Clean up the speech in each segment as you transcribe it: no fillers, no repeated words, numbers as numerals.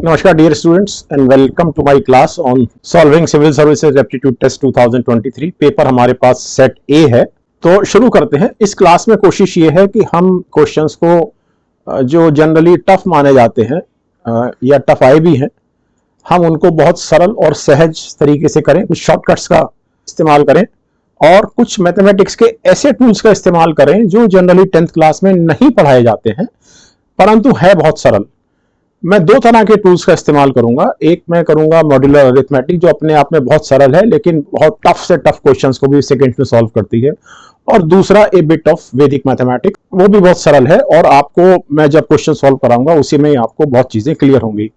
Namaskar dear students and welcome to my class on solving civil services aptitude test 2023। Paper हमारे पास set ए है। तो शुरू करते हैं। इस क्लास में कोशिश ये है कि हम क्वेश्चंस को जो जनरली टफ माने जाते हैं या टफ आए भी हैं, हम उनको बहुत सरल और सहज तरीके से करें, कुछ शॉर्टकट्स का इस्तेमाल करें और कुछ मैथमेटिक्स के ऐसे टूल्स का इस्तेमाल करें जो जनरली 10th क्लास में नहीं पढ़ाए जाते हैं परंतु है बहुत सरल। मैं दो तरह के टूल्स का इस्तेमाल करूंगा। एक मैं करूंगा मॉड्यूलर अरिथमेटिक जो अपने आप में बहुत सरल है लेकिन बहुत टफ से टफ क्वेश्चंस को भी सेकंड्स में सॉल्व करती है, और दूसरा ए बिट ऑफ वैदिक मैथमेटिक्स, वो भी बहुत सरल है और आपको मैं जब क्वेश्चन सॉल्व कराऊंगा उसी में आपको बहुत चीजें क्लियर होंगी।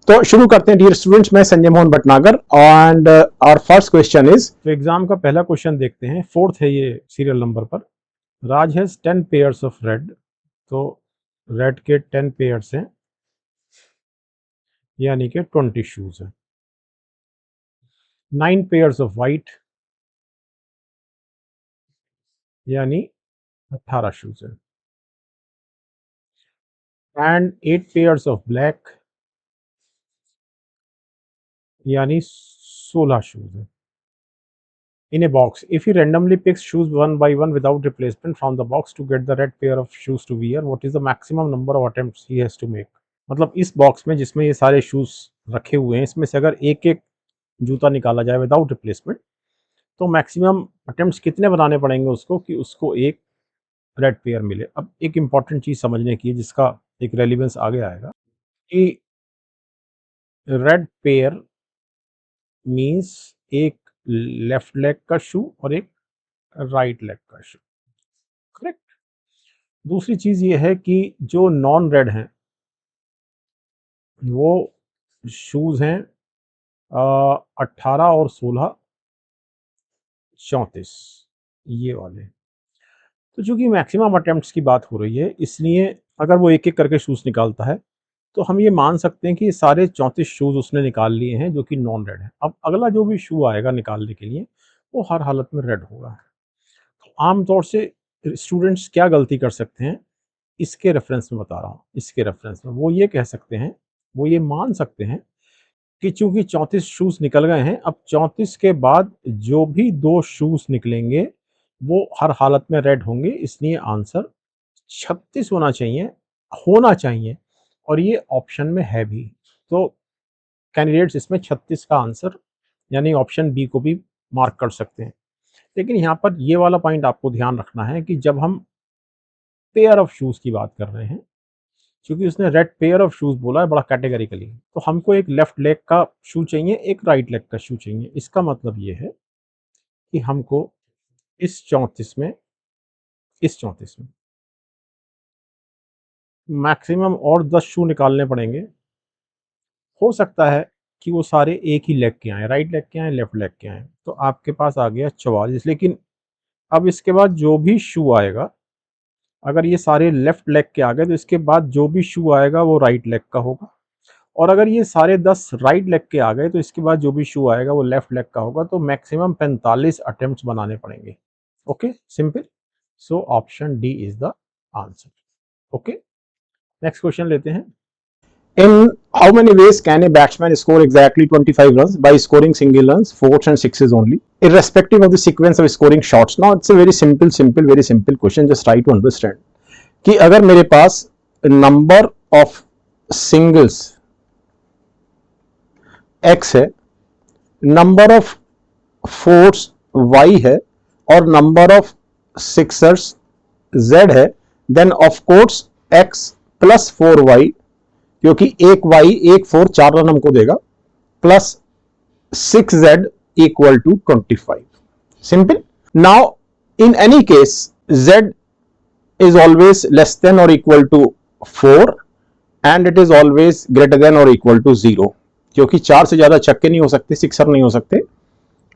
तो शुरू करते हैं डियर स्टूडेंट्स। मैं Sanjay Mohan Bhatnagar and our first question is, तो एग्जाम का पहला क्वेश्चन देखते हैं, फोर्थ है ये सीरियल नंबर पर। राज हैज 10 पेयर्स ऑफ रेड, तो रेड के 10 पेयर्स हैं यानी कि 20 शूज है। 9 पेयर्स ऑफ वाइट यानी 18 शूज है। एंड 8 पेयर्स ऑफ ब्लैक यानी 16 शूज है। In a box, if he randomly picks shoes one by one without replacement from the box to get the red pair of shoes to wear, what is the maximum number of attempts he has to make? मतलब इस box में जिसमें ये सारे shoes रखे हुए हैं, इसमें से अगर एक एक जूता निकाला जाए विदाउट रिप्लेसमेंट तो मैक्सिमम अटेम्प्ट्स कितने बनाने पड़ेंगे उसको कि उसको एक रेड पेयर मिले। अब एक इम्पॉर्टेंट चीज समझने की है जिसका एक रेलिवेंस आगे आएगा कि रेड पेयर मींस एक लेफ्ट लेग का शू और एक राइट लेग का शू, करेक्ट। दूसरी चीज ये है कि जो नॉन रेड हैं वो शूज हैं 18 और 16 34 ये वाले। तो चूंकि मैक्सिमम अटेम्प्ट्स की बात हो रही है इसलिए अगर वो एक एक करके शूज निकालता है तो हम ये मान सकते हैं कि सारे 34 शूज उसने निकाल लिए हैं जो कि नॉन रेड है। अब अगला जो भी शू आएगा निकालने के लिए वो हर हालत में रेड होगा। तो आमतौर से स्टूडेंट्स क्या गलती कर सकते हैं, इसके रेफरेंस में बता रहा हूँ, इसके रेफरेंस में वो ये कह सकते हैं, वो ये मान सकते हैं कि चूंकि 34 शूज निकल गए हैं, अब 34 के बाद जो भी 2 शूज निकलेंगे वो हर हालत में रेड होंगे, इसलिए आंसर 36 होना चाहिए और ये ऑप्शन में है भी। तो कैंडिडेट्स इसमें 36 का आंसर यानी ऑप्शन बी को भी मार्क कर सकते हैं। लेकिन यहाँ पर ये वाला पॉइंट आपको ध्यान रखना है कि जब हम पेयर ऑफ शूज की बात कर रहे हैं, क्योंकि उसने रेड पेयर ऑफ शूज बोला है बड़ा कैटेगरिकली, तो हमको एक लेफ्ट लेग का शू चाहिए, एक राइट लेग का शू चाहिए। इसका मतलब ये है कि हमको इस 34 में मैक्सिमम और 10 शू निकालने पड़ेंगे। हो सकता है कि वो सारे एक ही लेग के आए, राइट लेग के आए, लेफ्ट लेग के आए, तो आपके पास आ गया 44। लेकिन अब इसके बाद जो भी शू आएगा, अगर ये सारे लेफ्ट लेग के आ गए तो इसके बाद जो भी शू आएगा वो राइट लेग का होगा, और अगर ये सारे 10 राइट लेग के आ गए तो इसके बाद जो भी शू आएगा वो लेफ्ट लेग का होगा। तो मैक्सिमम 45 अटेम्प्ट्स बनाने पड़ेंगे। Okay, simple. So option D is the answer. Okay, next question लेते हैं। In how many ways can a batsman score exactly 25 runs by scoring single runs, fours and sixes only, irrespective of the sequence of scoring shots? Now it's a very simple question. Just try to understand कि अगर मेरे पास number of singles x है, number of fours y है और number of sixers z है, then of course x plus 4y, क्योंकि एक y एक 4 4 रन हमको देगा, plus 6z equal to 25। Simple. Now in any case z is always less than और equal to 4 and it is always greater than और equal to 0, क्योंकि 4 से ज्यादा छक्के नहीं हो सकते, सिक्सर नहीं हो सकते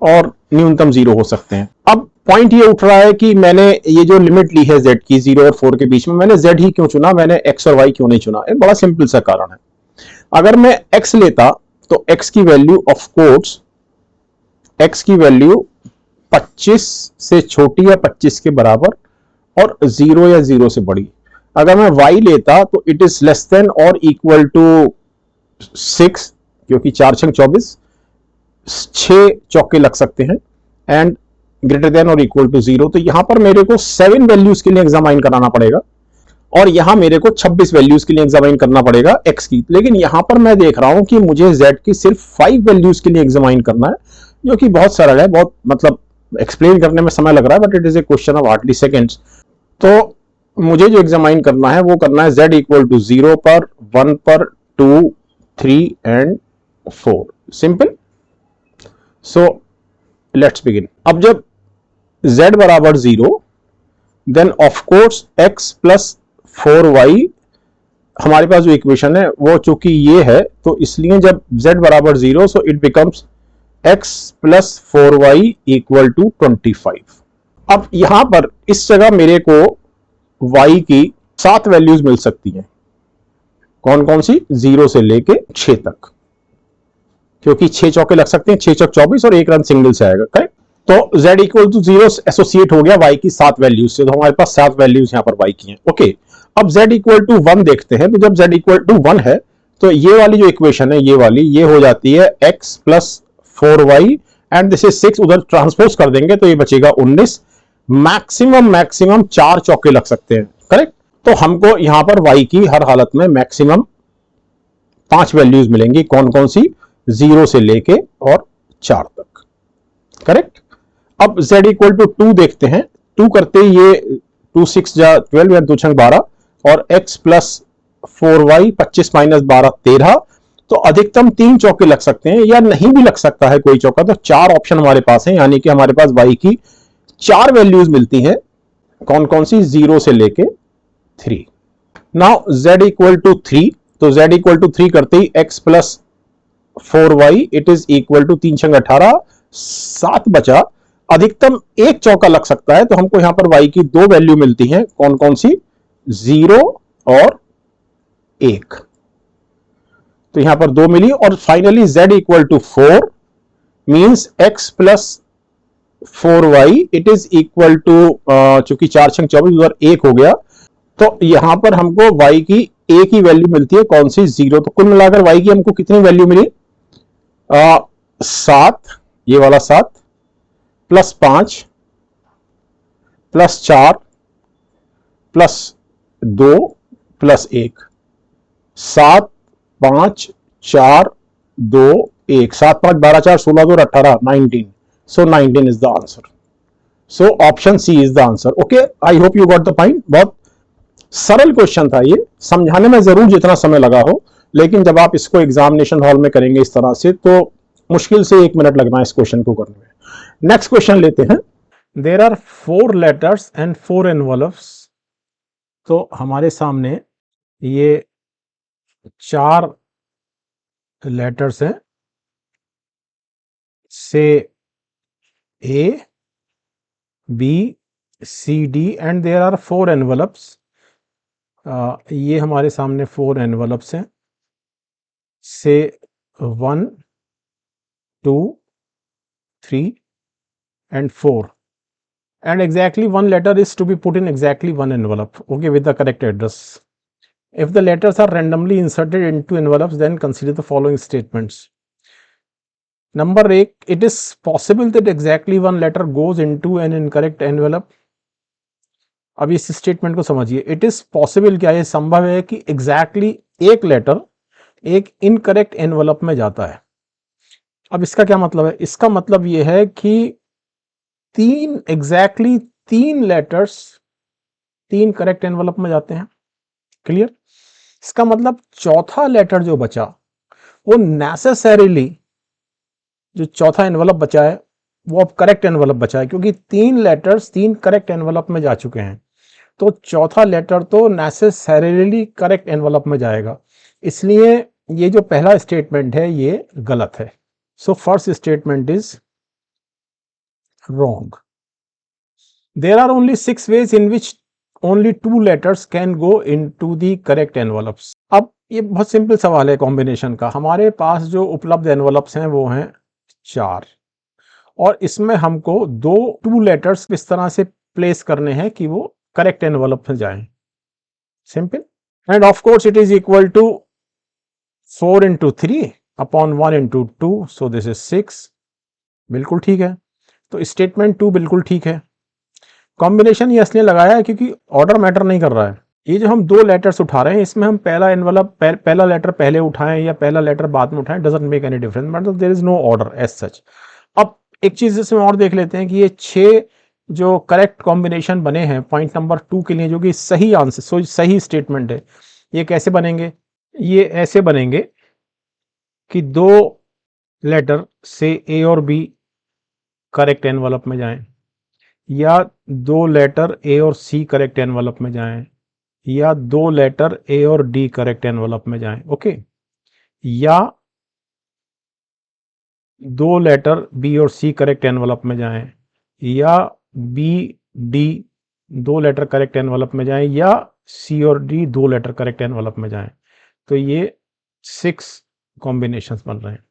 और न्यूनतम 0 हो सकते हैं। अब पॉइंट ये उठ रहा है कि मैंने ये जो लिमिट ली है z की 0 और 4 के बीच में, मैंने z ही क्यों चुना, मैंने x और y क्यों नहीं चुना? एक बड़ा सिंपल सा कारण है। अगर मैं x लेता तो x की वैल्यू ऑफ कोर्स x की वैल्यू 25 से छोटी या 25 के बराबर और 0 या 0 से बड़ी। अगर मैं y लेता तो इट इज लेस देन और इक्वल टू 6, क्योंकि 4 छंग 24, 6 चौके लग सकते हैं एंड ग्रेटर देन और इक्वल टू 0। तो यहां पर मेरे को 7 वैल्यूज के लिए एग्जामाइन कराना पड़ेगा और यहां मेरे को 26 वैल्यूज के लिए एग्जामाइन करना पड़ेगा x की। लेकिन यहां पर मैं देख रहा हूं कि मुझे z की सिर्फ 5 वैल्यूज के लिए एग्जामाइन करना है, जो कि बहुत सरल है, बहुत मतलब एक्सप्लेन करने में समय लग रहा है, but it is a question of hardly seconds. तो मुझे जो एग्जामाइन करना है वो करना है z इक्वल टू 0 पर, 1 पर, 2, 3 and 4। Simple. So let's begin. अब जब z बराबर 0, then of course x plus 4y, हमारे पास जो इक्वेशन है वो चूंकि ये है, तो इसलिए जब z बराबर 0, so it becomes x plus 4y equal to 25। अब यहां पर इस जगह मेरे को y की 7 वैल्यूज मिल सकती हैं। कौन कौन सी? 0 से लेके 6 तक, क्योंकि 6 चौके लग सकते हैं, 6 चौक 24 और 1 रन सिंगल से आएगा। करेक्ट। तो z इक्वल टू 0 एसोसिएट हो गया y की 7 वैल्यूज से, तो हमारे पास 7 वैल्यूज यहां पर y की हैं। ओके। अब z इक्वल टू 1 देखते हैं। तो जब z इक्वल टू 1 है तो ये वाली जो इक्वेशन है, ये वाली, ये हो जाती है x plus 4y and this is 6, उधर ट्रांसपोज कर देंगे तो ये बचेगा 19। मैक्सिमम 4 चौके लग सकते हैं। करेक्ट। तो हमको यहां पर y की हर हालत में मैक्सिमम 5 वैल्यूज मिलेंगी। कौन कौन सी? 0 से लेके और 4 तक। करेक्ट। अब z इक्वल टू 2 देखते हैं। 2 करते ही ये 2 6 जा 12 या 2 छंग 12 और x प्लस 4y 25 माइनस 12 13। तो अधिकतम 3 चौके लग सकते हैं या नहीं भी लग सकता है कोई चौका। तो 4 ऑप्शन हमारे पास है, यानी कि हमारे पास y की 4 वैल्यूज मिलती हैं। कौन कौन सी? 0 से लेके 3। नाउ z इक्वल टू 3, तो z इक्वल टू 3 करते ही x plus 4y it is equal to 3 छंग 18, 7 बचा। अधिकतम 1 चौका लग सकता है, तो हमको यहां पर y की 2 वैल्यू मिलती हैं। कौन कौन सी? 0 और 1। तो यहां पर 2 मिली। और finally z equal to 4 means x plus 4y it is equal to, चूंकि 4 छंग 24 उधर 1 हो गया, तो यहां पर हमको y की एक ही वैल्यू मिलती है। कौन सी? 0। तो कुल मिलाकर y की हमको कितनी वैल्यू मिली? 7, ये वाला 7 plus 5 plus 4 plus 2 plus 1। 7 5 4 2 1, 7 5 12 4 16 2 18 19। So 19 is the answer. So option C is the answer. Okay, I hope you got the point. बहुत सरल क्वेश्चन था ये, समझाने में जरूर जितना समय लगा हो, लेकिन जब आप इसको एग्जामिनेशन हॉल में करेंगे इस तरह से, तो मुश्किल से 1 मिनट लगना है इस क्वेश्चन को करने में। नेक्स्ट क्वेश्चन लेते हैं। There are 4 letters and 4 envelopes. तो हमारे सामने ये 4 लेटर्स हैं, से A, B, C, D and there are 4 envelopes. ये हमारे सामने 4 एनवलप्स हैं, से 1 2 3 and 4, and exactly one letter is to be put in exactly one envelope, okay, with the correct address. If the letters are randomly inserted into envelopes, then consider the following statements. Number 1, it is possible that exactly one letter goes into an incorrect envelope. अब इस statement को समझिए। It is possible, क्या ये संभव है कि exactly एक लेटर एक इनकरेक्ट एनवलप में जाता है। अब इसका क्या मतलब है? इसका मतलब ये है कि तीन लेटर्स 3 करेक्ट एनवलप में जाते हैं। क्लियर? इसका मतलब चौथा लेटर जो बचा वो नेसेसरीली, जो चौथा एनवलप बचा है वो अब करेक्ट एनवलप बचा है, क्योंकि 3 लेटर्स 3 करेक्ट एनवलप में जा चुके हैं, तो चौथा लेटर तो नेसेसरीली करेक्ट एनवलप में जाएगा। इसलिए ये जो पहला स्टेटमेंट है ये गलत है। सो first statement is wrong. There are only 6 ways in which only 2 letters can go into the correct envelopes. अब ये बहुत सिंपल सवाल है कॉम्बिनेशन का। हमारे पास जो उपलब्ध एनवलप्स हैं वो हैं 4, और इसमें हमको 2 लेटर्स इस तरह से प्लेस करने हैं कि वो करेक्ट एनवलप में जाएं। Simple. And of course it is equal to 4 into 3 upon 1 into 2, so this is 6, बिल्कुल ठीक है। तो स्टेटमेंट 2 बिल्कुल ठीक है। कॉम्बिनेशन ये इसलिए लगाया है क्योंकि ऑर्डर मैटर नहीं कर रहा है। ये जो हम दो लेटर्स उठा रहे हैं इसमें हम पहला एनवलप पहला लेटर पहले उठाएं या पहला लेटर बाद में उठाएं, डजंट मेक एनी डिफरेंस, मतलब there is no order as such. अब एक चीज इसमें और देख लेते हैं कि ये 6 जो करेक्ट कॉम्बिनेशन बने हैं पॉइंट नंबर 2 के लिए, जो कि सही आंसर सही स्टेटमेंट है, ये कैसे बनेंगे? ये ऐसे बनेंगे कि दो लेटर से ए और बी करेक्ट एनवलप में जाएं, या दो लेटर ए और सी करेक्ट एनवलप में जाएं, या दो लेटर ए और डी करेक्ट एनवलप में जाएं, ओके, या दो लेटर बी और सी करेक्ट एनवलप में जाएं, या बी डी दो लेटर करेक्ट एनवलप में जाएं, या सी और डी दो लेटर करेक्ट एनवलप में जाएं। तो ये 6 कॉम्बिनेशंस बन रहे हैं।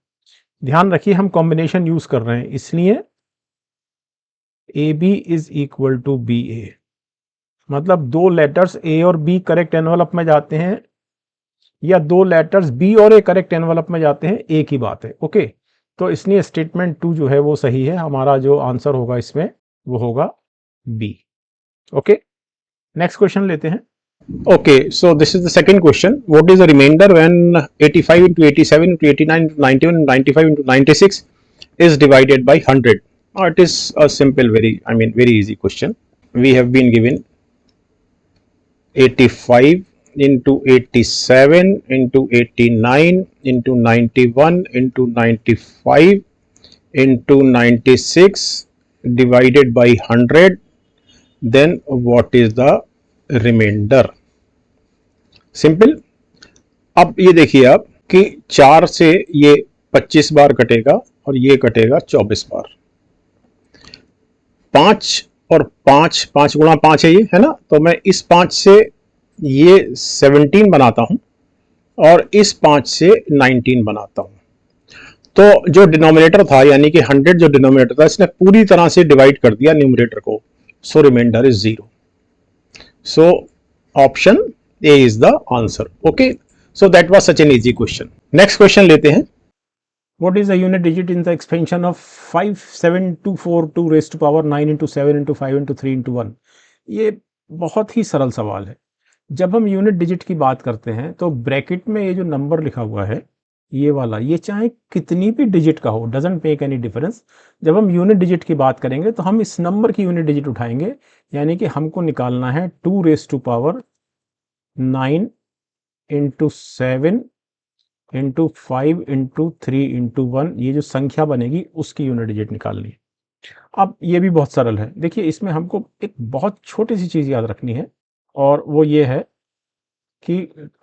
ध्यान रखिए हम कॉम्बिनेशन यूज कर रहे हैं, इसलिए A B is equal to B A, मतलब दो लेटर्स ए और बी करेक्ट एनवलप में जाते हैं या दो लेटर्स बी और ए करेक्ट एनवलप में जाते हैं, एक ही बात है, ओके। तो इसलिए स्टेटमेंट 2 जो है वो सही है, हमारा जो आंसर होगा इसमें वो होगा बी, ओके। नेक्स्ट क्वेश्चन लेते हैं। Okay, so this is the second question. What is the remainder when 85 into 87 into 89 into 91 into 95 into 96 is divided by 100? It is a simple, very easy question. We have been given 85 into 87 into 89 into 91 into 95 into 96 divided by 100. Then what is the remainder? Simple. अब ये देखिए आप कि 4 से ये 25 बार कटेगा और ये कटेगा 24 बार। 5 और 5 5 गुणा 5 है ये, है ना, तो मैं इस 5 से ये 17 बनाता हूं और इस 5 से 19 बनाता हूं। तो जो डिनोमिनेटर था यानी कि 100 जो डिनोमिनेटर था इसने पूरी तरह से डिवाइड कर दिया न्यूमरेटर को, सो reminder is 0। So option A is the answer. Okay. So that was such an easy question. Next question लेते हैं. What is the unit digit in the expansion of 57242 raised to power 9 into 7 into 5 into 3 into 1? ये बहुत ही सरल सवाल है। जब हम unit digit की बात करते हैं तो ब्रैकेट में ये जो नंबर लिखा हुआ है ये वाला, ये चाहे कितनी भी डिजिट का हो, डजंट मेक एनी डिफरेंस। जब हम यूनिट डिजिट की बात करेंगे तो हम इस नंबर की यूनिट डिजिट उठाएंगे, यानी कि हमको निकालना है 2 raise to power 9 into 7 into 5 into 3 into 1, ये जो संख्या बनेगी उसकी यूनिट डिजिट निकालनी है। अब ये भी बहुत सरल है। देखिए इसमें हमको एक बहुत छोटी सी चीज़ याद रखनी है और वो ये है कि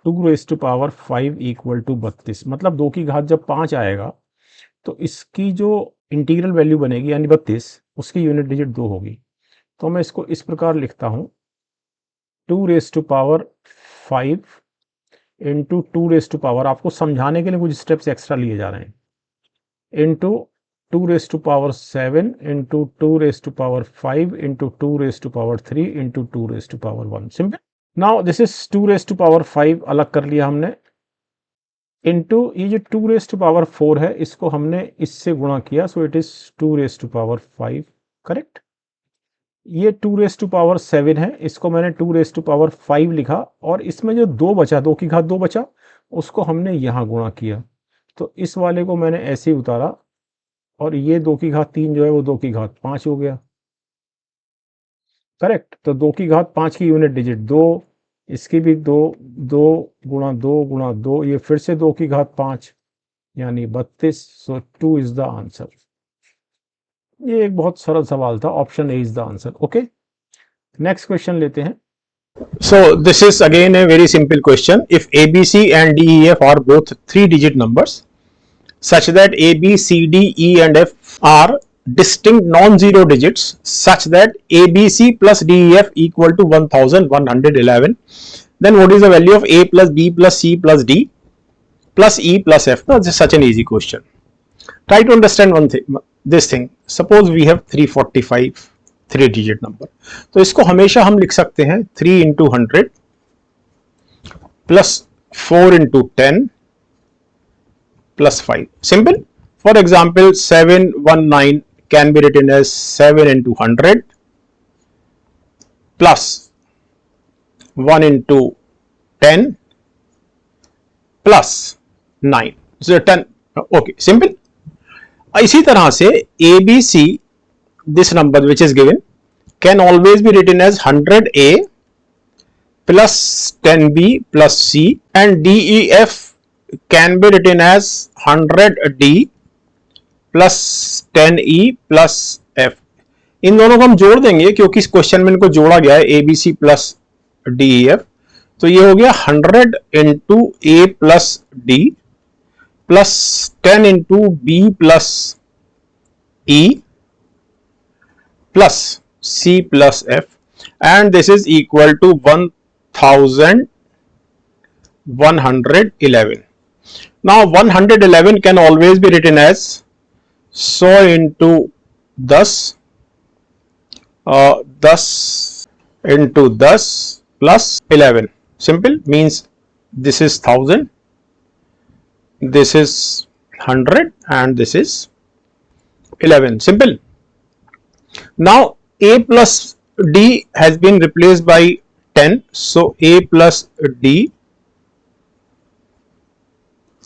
2 raise to power 5 equal to 32, मतलब 2 की घात जब 5 आएगा तो इसकी जो इंटीग्रल वैल्यू बनेगी यानी 32, उसकी यूनिट डिजिट 2 होगी। तो मैं इसको इस प्रकार लिखता हूँ 2 raise to power 5 into 2 raise to power, आपको समझाने के लिए कुछ स्टेप्स एक्स्ट्रा लिए जा रहे हैं, into 2 raise to power 7 into 2 raise to power 5 into 2 raise to power 3 into 2 raise to power 1। Simple. Now this is 2 raise to power 5 अलग कर लिया हमने, इंटू ये जो 2 रेज़ टू पावर 4 है इसको हमने इससे गुणा किया, so it is 2 raise to power 5, correct. ये 2 रेज़ टू पावर 7 है, इसको मैंने 2 रेज़ टू पावर 5 लिखा और इसमें जो 2 बचा, 2 की घात 2 बचा, उसको हमने यहाँ गुणा किया, तो इस वाले को मैंने ऐसे ही उतारा और ये 2 की घात 3 जो है वो 2 की घात 5 हो गया, करेक्ट। तो 2 की घात 5 की यूनिट डिजिट 2, इसकी भी 2, 2 गुणा 2 गुणा 2, ये फिर से 2 की घात 5 यानी 32, सो 2 इज द आंसर। ये एक बहुत सरल सवाल था, option A is the answer, okay. Next question लेते हैं। So this is again a very simple question. If ABC and DEF are both 3-digit numbers such that A, B, C, D, E and F are distinct non-zero digits such that ABC plus DEF equal to 1111, then what is the value of A plus B plus C plus D plus E plus F? Now this is such an easy question. Try to understand one thing, this thing. Suppose we have 345 3-digit number, तो इसको हमेशा हम लिख सकते हैं 3 into 100 plus 4 into 10 plus 5. Simple. For example, 719 can be written as 7 into 100 plus 1 into 10 plus 9. So 10. Okay, simple. इसी तरह से ABC, this number which is given, can always be written as 100A plus 10B plus C, and DEF can be written as 100D plus 10E plus F. इन दोनों को हम जोड़ देंगे क्योंकि इस क्वेश्चन में इनको जोड़ा गया है ABC प्लस DEF, तो ये हो गया 100 into A plus D plus 10 into B plus E plus C plus F, and this is equal to 1111. Now 111 can always be written as 100 into 10 into 10 plus 11. Simple, means this is 1000, this is 100, and this is 11. Simple. Now A plus D has been replaced by 10, so A plus D.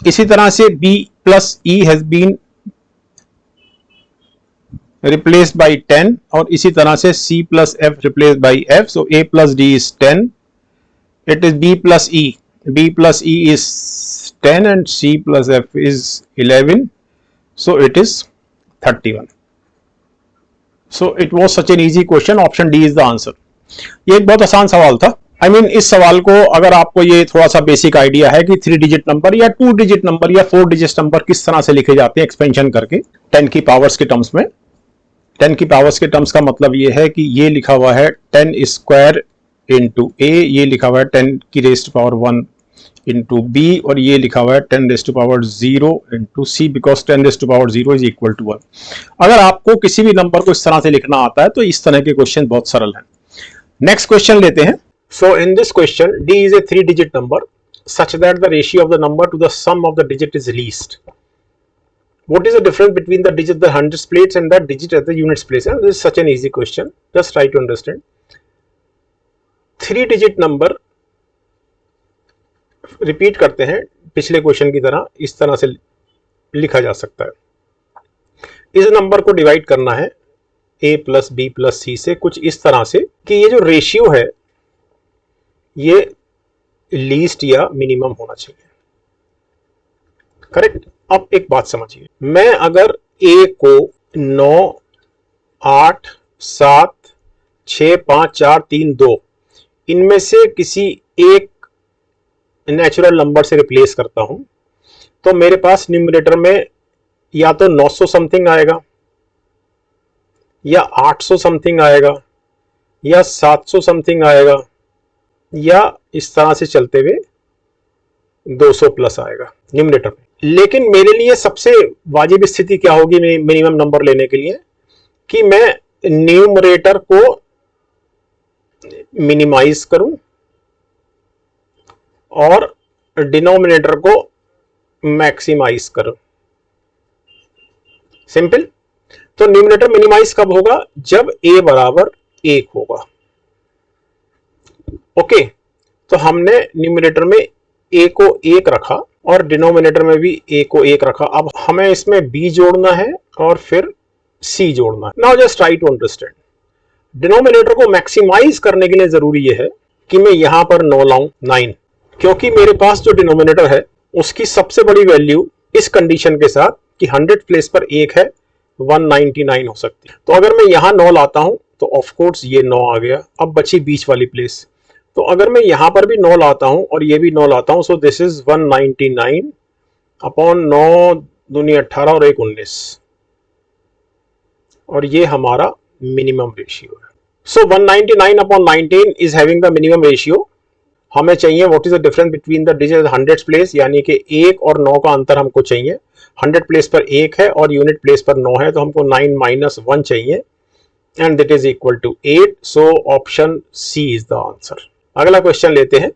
इसी तरह से B plus E has been replaced by 10, और इसी तरह से C plus F replaced by F, so A plus D is 10. It is B plus E. B plus E is 10 and C plus F is 11, so it is 31. So it was such an easy question. Option D is the answer. ये एक बहुत आसान सवाल था. I mean, इस सवाल को अगर आपको ये थोड़ा सा बेसिक आइडिया है कि 3 डिजिट नंबर या 2 डिजिट नंबर या 4 डिजिट नंबर किस तरह से लिखे जाते हैं एक्सपेंशन करके 10 की पावर्स के टर्म्स में. 10 की पावर्स के टर्म्स का मतलब ये है कि ये लिखा हुआ है 10 स्क्वायर इंटू ए, ये लिखा हुआ है 10 की रेज़्ड पावर 1 इंटू बी, और ये लिखा हुआ है 10 raised to power 0 into C, because 10 raised to power 0 is equal to 1. अगर आपको किसी भी नंबर को इस तरह से लिखना आता है तो इस तरह के क्वेश्चन बहुत सरल हैं. नेक्स्ट क्वेश्चन लेते हैं. So in this question D is a 3 digit number such that the ratio of the number to the sum of the digit is least. What is the difference between the digit the hundreds place and the digit at the units place? And this is such an easy question. Just try to understand. 3 digit number repeat करते हैं पिछले question की तरह, इस तरह से लिखा जा सकता है. इस नंबर को डिवाइड करना है a प्लस बी प्लस सी से कुछ इस तरह से कि ये जो रेशियो है ये लीस्ट या मिनिमम होना चाहिए. करेक्ट. अब एक बात समझिए, मैं अगर a को 9, 8, 7, 6, 5, 4, 3, 2 इनमें से किसी एक नेचुरल नंबर से रिप्लेस करता हूं तो मेरे पास न्यूमरेटर में या तो 900 समथिंग आएगा या 800 समथिंग आएगा या 700 समथिंग आएगा या इस तरह से चलते हुए 200 प्लस आएगा न्यूमरेटर में. लेकिन मेरे लिए सबसे वाजिब स्थिति क्या होगी मिनिमम नंबर लेने के लिए कि मैं न्यूमरेटर को मिनिमाइज करूं और डिनोमिनेटर को मैक्सिमाइज करूं. सिंपल. तो न्यूमरेटर मिनिमाइज कब होगा? जब a बराबर 1 होगा. ओके. तो हमने न्यूमरेटर में a को 1 रखा और डिनोमिनेटर में भी a को 1 रखा. अब हमें इसमें b जोड़ना है और फिर c जोड़ना है. Now just try to understand. Denominator को मैक्सिमाइज करने के लिए जरूरी यह है कि मैं यहां पर 9 लाऊं, 9, क्योंकि मेरे पास जो डिनोमिनेटर है उसकी सबसे बड़ी वैल्यू इस कंडीशन के साथ कि 100 प्लेस पर 1 है 199 हो सकती है. तो अगर मैं यहां 9 लाता हूं तो ऑफ कोर्स ये 9 आ गया. अब बची बीच वाली प्लेस. तो अगर मैं यहां पर भी 9 लाता हूं और ये भी 9 लाता हूं, सो दिस इज 199 अपॉन 9 दूनी 18 और 1 19, और ये हमारा मिनिमम रेशियो है. सो 199 upon 19 is having the minimum ratio. हमें चाहिए what is the difference between the digit 100 place, यानी कि 1 और 9 का अंतर हमको चाहिए. 100 प्लेस पर 1 है और यूनिट प्लेस पर 9 है, तो हमको 9 माइनस 1 चाहिए and that is equal to 8. So option C is the answer. अगला क्वेश्चन लेते हैं.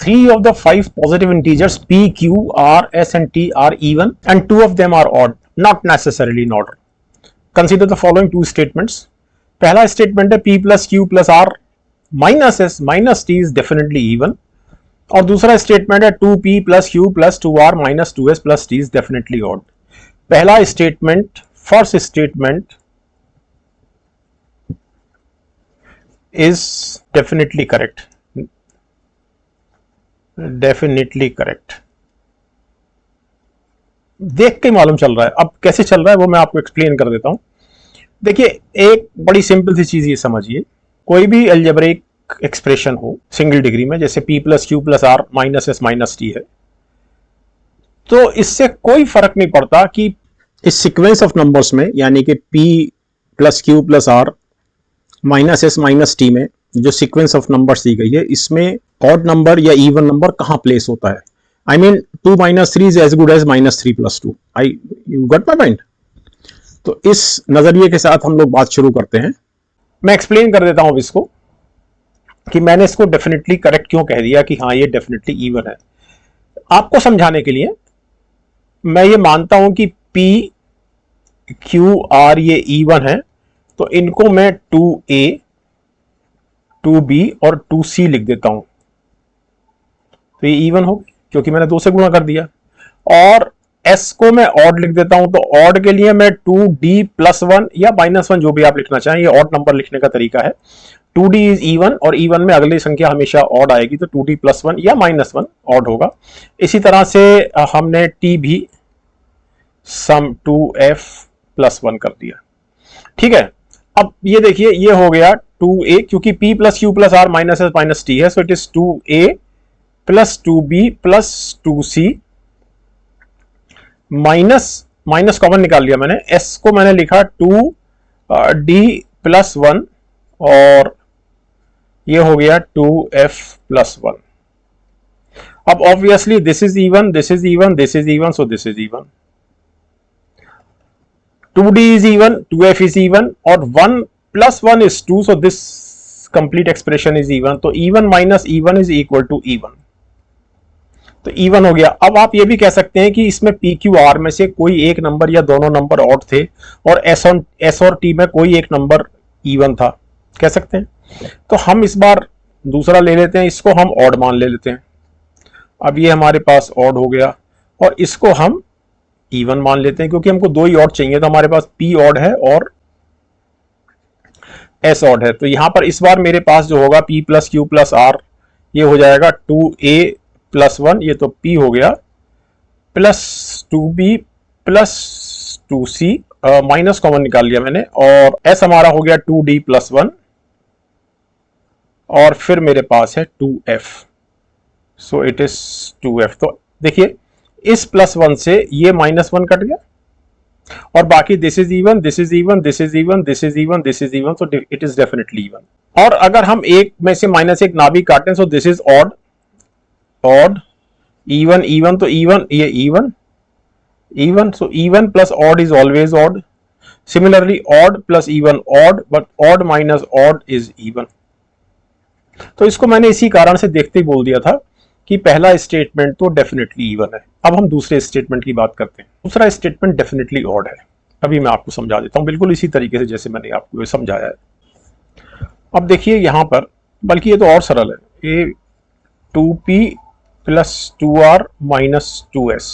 three of the five positive integers p, q, r, s and t are even and two of them are odd, not necessarily in order. Consider the following two statements. पहला statement है p plus q plus r minus s minus t is definitely even, और दूसरा statement है 2p plus q plus 2r minus 2s plus t is definitely odd. पहला statement, first statement is definitely correct. Definitely correct. देख के मालूम चल रहा है, अब कैसे चल रहा है वो मैं आपको एक्सप्लेन कर देता हूं. देखिए, एक बड़ी सिंपल सी चीज ये समझिए, कोई भी अलजेब्रिक एक्सप्रेशन हो सिंगल डिग्री में, जैसे p plus Q plus are minus S minus T है, तो इससे कोई फर्क नहीं पड़ता कि इस सीक्वेंस ऑफ नंबर्स में, यानी कि p plus Q plus are minus S minus t में जो सीक्वेंस ऑफ नंबर्स दी गई है, इसमें ऑड नंबर या इवन नंबर कहां प्लेस होता है. I mean 2 minus 3 is as good as minus 3 plus 2. You got my point. तो इस नजरिए के साथ हम लोग बात शुरू करते हैं. मैं एक्सप्लेन कर देता हूं इसको कि मैंने इसको डेफिनेटली करेक्ट क्यों कह दिया कि हाँ ये डेफिनेटली इवन है. आपको समझाने के लिए मैं ये मानता हूं कि p q r ये इवन है, तो इनको मैं 2a 2b और 2c लिख देता हूं, तो ये इवन हो क्योंकि मैंने 2 से गुणा कर दिया. और s को मैं ऑड लिख देता हूं, तो ऑड के लिए मैं 2d प्लस 1 या माइनस 1 जो भी आप लिखना चाहें, ये ऑड नंबर लिखने का तरीका है. 2d इज इवन, और इवन में अगली संख्या हमेशा ऑड आएगी, तो 2d प्लस 1 या माइनस 1 ऑड होगा. इसी तरह से हमने t भी सम 2f प्लस 1 कर दिया. ठीक है, अब ये देखिए, ये हो गया 2a, क्योंकि p plus Q plus are minus S minus T है, so it is 2a plus 2b plus 2c minus minus common निकाल लिया मैंने, s को मैंने लिखा 2d प्लस 1, और ये हो गया 2f प्लस 1. अब obviously this is even, this is even, this is even, so this is even. 2d is even, 2f is even, और 1 plus 1 is 2, so this complete expression is even. तो even minus even is equal to even. तो even हो गया. अब आप ये भी कह सकते हैं कि इसमें p q r में से कोई एक नंबर या दोनों नंबर ऑड थे, और s और t में कोई एक नंबर इवन था, कह सकते हैं. तो हम इस बार दूसरा ले लेते हैं, इसको हम ऑड मान ले लेते हैं. अब ये हमारे पास ऑड हो गया, और इसको हम इवन मान लेते हैं, क्योंकि हमको दो ही ऑड चाहिए. तो हमारे पास p ऑड है और s ऑड है. तो यहां पर इस बार मेरे पास जो होगा p plus Q plus r, ये हो जाएगा 2a प्लस 1, ये तो p हो गया, plus 2b plus 2c, minus common निकाल लिया मैंने, और s हमारा हो गया 2d प्लस 1, और फिर मेरे पास है 2f, so it is 2f. तो देखिए, इस प्लस 1 से ये माइनस 1 कट गया, और बाकी this is even, this is even, this is even, this is even, this is even, so it is definitely even. और अगर हम एक में से माइनस एक ना भी काटें, सो this is odd, odd, even, even, तो इवन, ये even, even, so even plus odd is always odd. Similarly odd plus even odd, but odd minus odd is even. तो इसको मैंने इसी कारण से देखते ही बोल दिया था कि पहला स्टेटमेंट तो डेफिनेटली इवन है. अब हम दूसरे स्टेटमेंट की बात करते हैं. दूसरा स्टेटमेंट डेफिनेटली ऑड है. अभी मैं आपको समझा देता हूं, बिल्कुल इसी तरीके से जैसे मैंने आपको समझाया है. अब देखिए यहां पर, बल्कि ये तो और सरल है, ये 2p plus 2r minus 2s,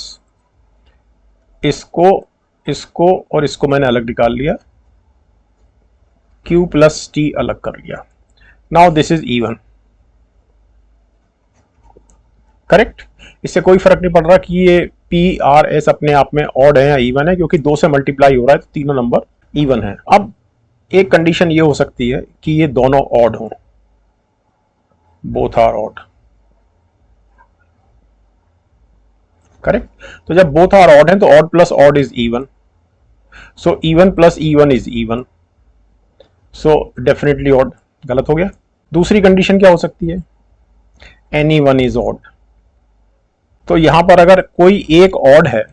इसको इसको और इसको मैंने अलग निकाल लिया, q प्लस t अलग कर लिया. Now this is even, correct. इससे कोई फर्क नहीं पड़ रहा कि ये p r s अपने आप में ऑड है या इवन है, क्योंकि 2 से मल्टीप्लाई हो रहा है, तो तीनों नंबर इवन है. अब एक कंडीशन ये हो सकती है कि ये दोनों ऑड हों, बोथ आर ऑड, करेक्ट. तो जब बोथ आर ऑड हैं, तो odd plus odd is even, so even plus even is even, so definitely odd. गलत हो गया. दूसरी कंडीशन क्या हो सकती है, एनी वन इज ऑड. तो यहां पर अगर कोई एक ऑड है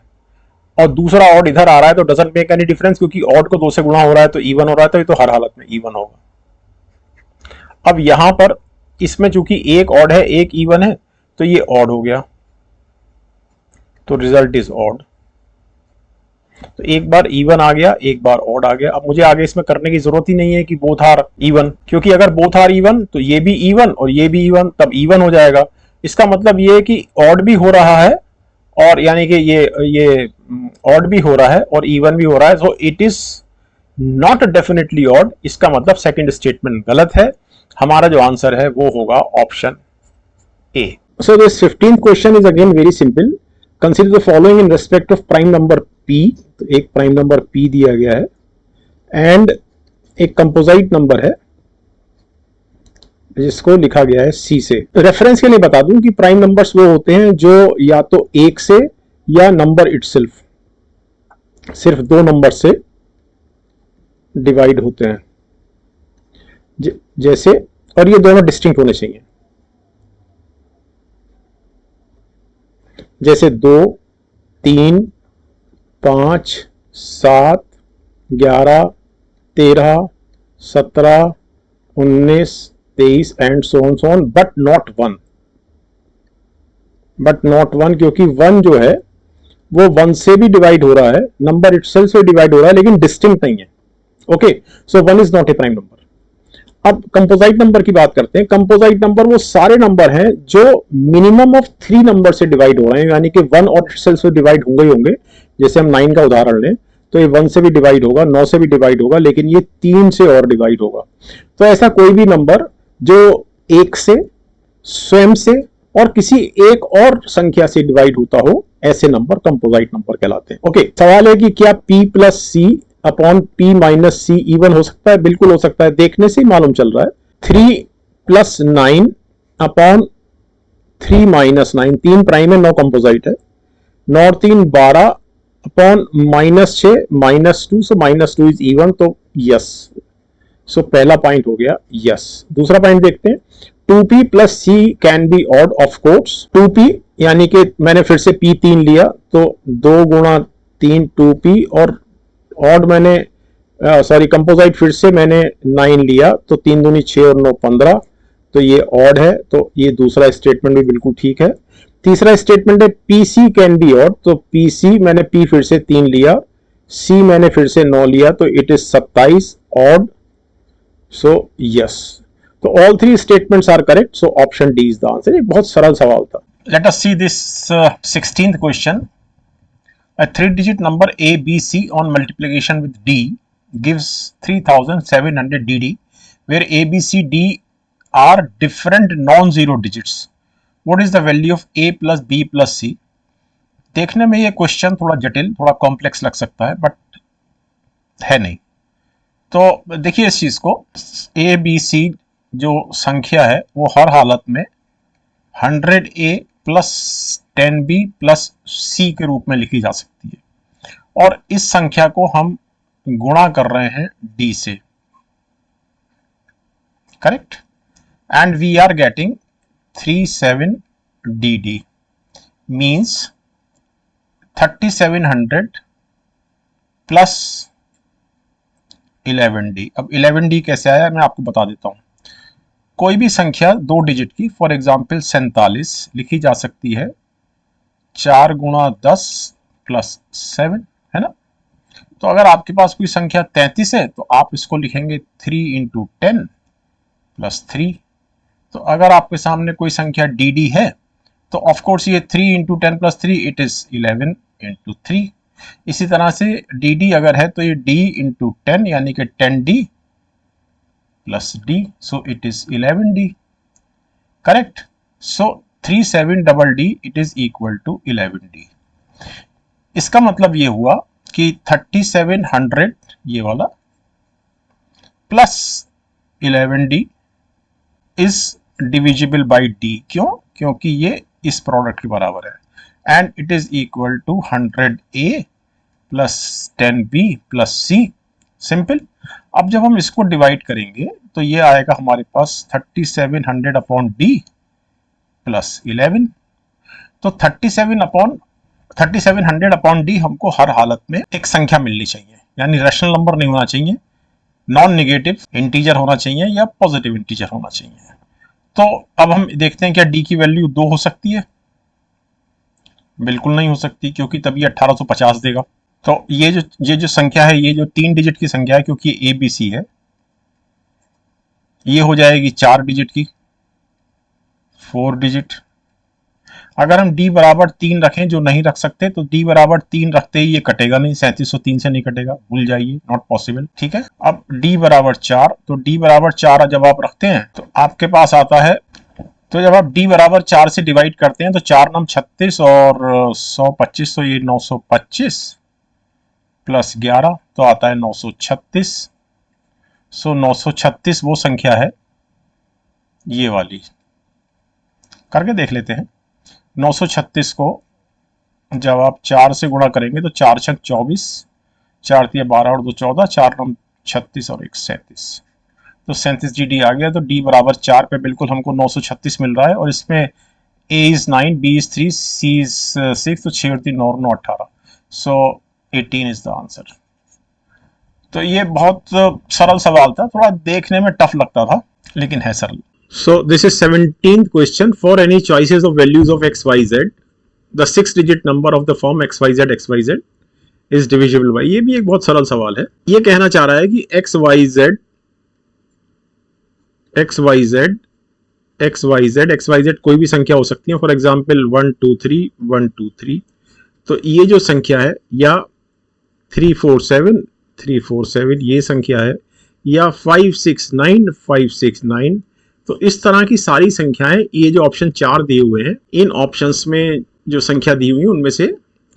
और दूसरा ऑड इधर आ रहा है, तो डजंट मेक एनी डिफरेंस, क्योंकि ऑड को 2 से गुणा हो रहा है तो इवन हो रहा है, तो ये तो हर हालत में इवन होगा. अब यहां पर इसमें चूंकि एक ऑड है एक इवन है, तो ये ऑड हो गया, तो रिजल्ट इज ऑड। तो एक बार इवन आ गया, एक बार ऑड आ गया। अब मुझे आगे इसमें करने की जरूरत ही नहीं है कि बोथ आर इवन, क्योंकि अगर बोथ आर इवन तो ये भी इवन और ये भी इवन, तब इवन हो जाएगा। इसका मतलब ये है कि ऑड भी हो रहा है, और यानी कि ये ऑड भी हो रहा है और इवन भी हो रहा है। So it is not definitely odd. इसका मतलब सेकंड स्टेटमेंट गलत है। हमारा जो आंसर है वो होगा option A. So this 15th question is again very simple. Consider the following in respect of prime number p। तो एक प्राइम नंबर p दिया गया है एंड एक कंपोजिट नंबर है जिसको लिखा गया है c से। रेफरेंस के लिए बता दूं कि प्राइम नंबर्स वो होते हैं जो या तो एक से या नंबर इटसेल्फ सिर्फ दो नंबर से डिवाइड होते हैं, जैसे, और ये दोनों डिस्टिंक्ट होने चाहिए, जैसे 2, 3, 5, 7, 11, 13, 17, 19, 23 and so on, but not 1। But not 1 क्योंकि 1 जो है वो 1 से भी डिवाइड हो रहा है, नंबर इटसेल्फ से डिवाइड हो रहा है, लेकिन डिस्टिंक्ट नहीं है। Okay, so 1 is not a prime number. अब कंपोजिट नंबर की बात करते हैं। कंपोजिट नंबर वो सारे नंबर हैं जो मिनिमम ऑफ 3 नंबर से डिवाइड हो रहे हैं, यानी कि 1 और इटसेल्फ से डिवाइड होंगे ही होंगे। जैसे हम 9 का उदाहरण लें तो ये 1 से भी डिवाइड होगा, 9 से भी डिवाइड होगा, लेकिन ये 3 से और डिवाइड होगा। तो ऐसा कोई भी नंबर जो 1 से, स्वयं से और किसी एक और संख्या से डिवाइड होता हो, ऐसे नंबर कंपोजिट नंबर कहलाते हैं। ओके, सवाल है कि क्या p प्लस सी upon p minus see even हो सकता है? बिल्कुल हो सकता है, देखने से ही मालूम चल रहा है। 3 प्लस 9 अपॉन 3 माइनस 9, 3 प्राइम है, 9 कंपोजिट है। 9 और 3 12 upon minus 6 minus 2, so minus 2 is even, तो यस। सो पहला पॉइंट हो गया यस। दूसरा पॉइंट देखते हैं। 2p plus c can be odd, of course. 2p यानी कि मैंने फिर से p 3 लिया, तो 2 गुणा 3 2p, और ऑड मैंने सॉरी कंपोजिट फिर से मैंने 9 लिया, तो 3 दूनी 6 और 9 15, तो ये ऑड है। तो ये दूसरा स्टेटमेंट भी बिल्कुल ठीक है। तीसरा स्टेटमेंट है pc कैन बी ऑड, तो pc मैंने p फिर से 3 लिया, c मैंने फिर से 9 लिया, तो it is 27 odd, so yes. तो all 3 statements are correct, so option D is the answer. एक बहुत सरल सवाल था। Let us see this 16th question. A 3-digit number ABC on multiplication with D gives 3700 DD, where A, B, C, D are different non-zero digits. What is the value of A plus B plus C? देखने में ये question थोड़ा जटिल, थोड़ा complex लग सकता है, but है नहीं। तो देखिए इस चीज को, A, B, C जो संख्या है वो हर हालत में 100A plus 10B plus C के रूप में लिखी जा सकती है, और इस संख्या को हम गुणा कर रहे हैं D से, correct, and we are getting 37DD means 3700 plus 11D। अब 11D कैसे आया मैं आपको बता देता हूं। कोई भी संख्या 2 डिजिट की, फॉर एग्जाम्पल 47 लिखी जा सकती है 4 गुणा 10 प्लस 7, है ना। तो अगर आपके पास कोई संख्या 33 है तो आप इसको लिखेंगे 3 इंटू 10 प्लस 3। तो अगर आपके सामने कोई संख्या dd है तो ऑफकोर्स ये 3 into 10 plus 3 it is 11 into 3। इसी तरह से dd अगर है तो ये d इंटू 10 यानी कि 10d plus d, so it is 11d, correct. So 37DD it is equal to 11d। इसका मतलब ये हुआ कि 3700 ये वाला plus 11d is divisible by d। क्यों? क्योंकि ये इस प्रोडक्ट के बराबर है, and it is equal to 100a plus 10b plus c। Simple. अब जब हम इसको डिवाइड करेंगे तो ये आएगा हमारे पास 3700 अपॉन डी प्लस 11। तो 3700 अपॉन डी हमको हर हालत में एक संख्या मिलनी चाहिए, यानी रैशनल नंबर नहीं होना चाहिए, नॉन नेगेटिव इंटीजर होना चाहिए या पॉजिटिव इंटीजर होना चाहिए। तो अब हम देखते हैं क्या डी की वैल्यू 2 हो सकती है? बिल्कुल नहीं हो सकती, क्योंकि तभी 1850 देगा। तो ये जो संख्या है, ये जो 3 डिजिट की संख्या है, क्योंकि ए बी सी है, ये हो जाएगी 4 डिजिट की, 4 डिजिट। अगर हम d बराबर 3 रखें, जो नहीं रख सकते, तो d बराबर 3 रखते ही ये कटेगा नहीं, 3703 से नहीं कटेगा, भूल जाइए, नॉट पॉसिबल। ठीक है, अब d बराबर 4, तो d बराबर 4 जब आप रखते हैं तो आपके पास आता है, तो जब आप d बराबर 4 से डिवाइड करते हैं तो 4 9 36 और 125, तो ये 925 प्लस 11 तो आता है 936। सो 936 वो संख्या है, ये वाली। करके देख लेते हैं। 936 को जब आप 4 से गुणा करेंगे तो 4 छक 24, 4 तिया 12 और 2 14, 4 9 36 और 1 37, तो 37 जी डी आ गया। तो डी बराबर 4 पे बिल्कुल हमको 936 मिल रहा है, और इसमें A is 9, B is 3, C is 6, तो 6 और 3 9 9 18, सो 18 इज द आंसर। तो ये बहुत सरल सवाल था, थोड़ा देखने में टफ लगता था, लेकिन है सरल। So this is 17th question. For any choices of values of x, y, z, the 6-digit number of the form x, y, z is divisible by। ये भी एक बहुत सरल सवाल है। ये कहना चाह रहा है कि x, y, z, कोई भी संख्या हो सकती है। फॉर एग्जाम्पल 1 2 3 1 2 3, तो ये जो संख्या है, या 3 4 7 3 4 7 ये संख्या है, या 5 6 9 5 6 9। तो इस तरह की सारी संख्याएं, ये जो ऑप्शन 4 दिए हुए हैं, इन ऑप्शंस में जो संख्या दी हुई है उनमें से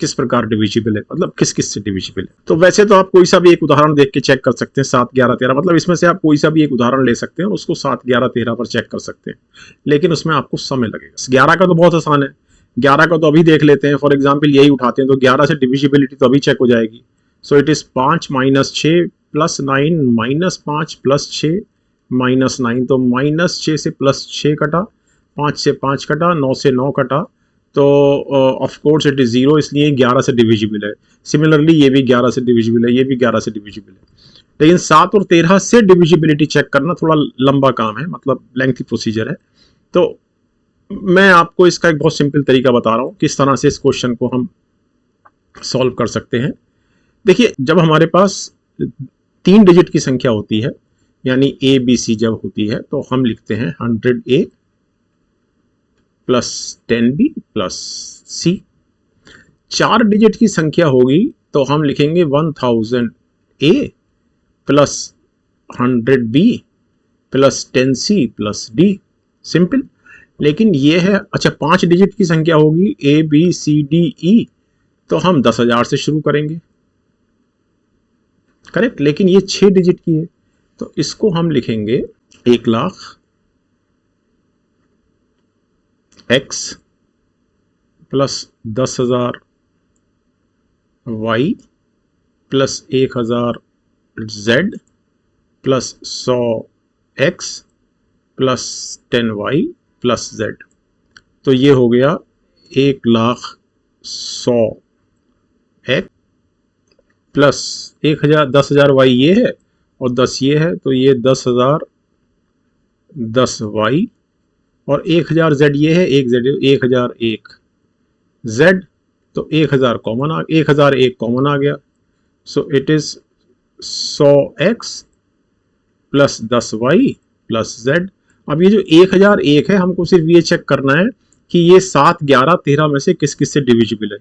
किस प्रकार डिविजिबल है, मतलब किस किस से डिविजिबल है। तो वैसे तो आप कोई सा भी एक उदाहरण देख के चेक कर सकते हैं, 7 11 13, मतलब इसमें से आप कोई सा भी एक उदाहरण ले सकते हैं और उसको 7 11 13 पर चेक कर सकते हैं, लेकिन उसमें आपको समय लगेगा। 11 का तो बहुत आसान है, 11 का तो अभी देख लेते हैं। फॉर एग्जाम्पल यही उठाते हैं, तो 11 से डिविजिबिलिटी तो अभी चेक हो जाएगी। सो इट इज 5 - 6 + 9 -5 + 6 -9, तो -6 से +6 कटा, 5 से 5 कटा, 9 से 9 कटा, तो ऑफ कोर्स इट इज 0, इसलिए 11 से डिविजिबल है। सिमिलरली ये भी 11 से डिविजिबल है, ये भी 11 से डिविजिबल है। लेकिन 7 और 13 से डिविजिबिलिटी चेक करना थोड़ा लंबा काम है, मतलब लेंथी प्रोसीजर है। तो मैं आपको इसका एक बहुत सिंपल तरीका बता रहा हूँ, किस तरह से इस क्वेश्चन को हम सॉल्व कर सकते हैं। देखिए, जब हमारे पास 3 डिजिट की संख्या होती है, यानी ए बी सी जब होती है, तो हम लिखते हैं 100A + 10B + C। 4 डिजिट की संख्या होगी तो हम लिखेंगे 1000A + 100B + 10C + D। Simple. लेकिन ये है, अच्छा 5 डिजिट की संख्या होगी, A B C D E, तो हम 10,000 से शुरू करेंगे, करेक्ट। लेकिन ये 6 डिजिट की है, तो इसको हम लिखेंगे 1,00,000 x + 10,000 y + 1,000 z + 100 x + 10y + z। तो ये हो गया 1,00,100 x प्लस 1,000 10,000 y ये है और 10 ये है, तो ये 10,000 10y, और 1,000 z ये है, 1,001 z, तो 1,000 कॉमन आ 1,001 कॉमन आ गया। सो it is 100x + 10y + z। अब ये जो 1,001 है, हमको सिर्फ ये चेक करना है कि ये 7 11 13 में से किस किस से डिविजिबल है।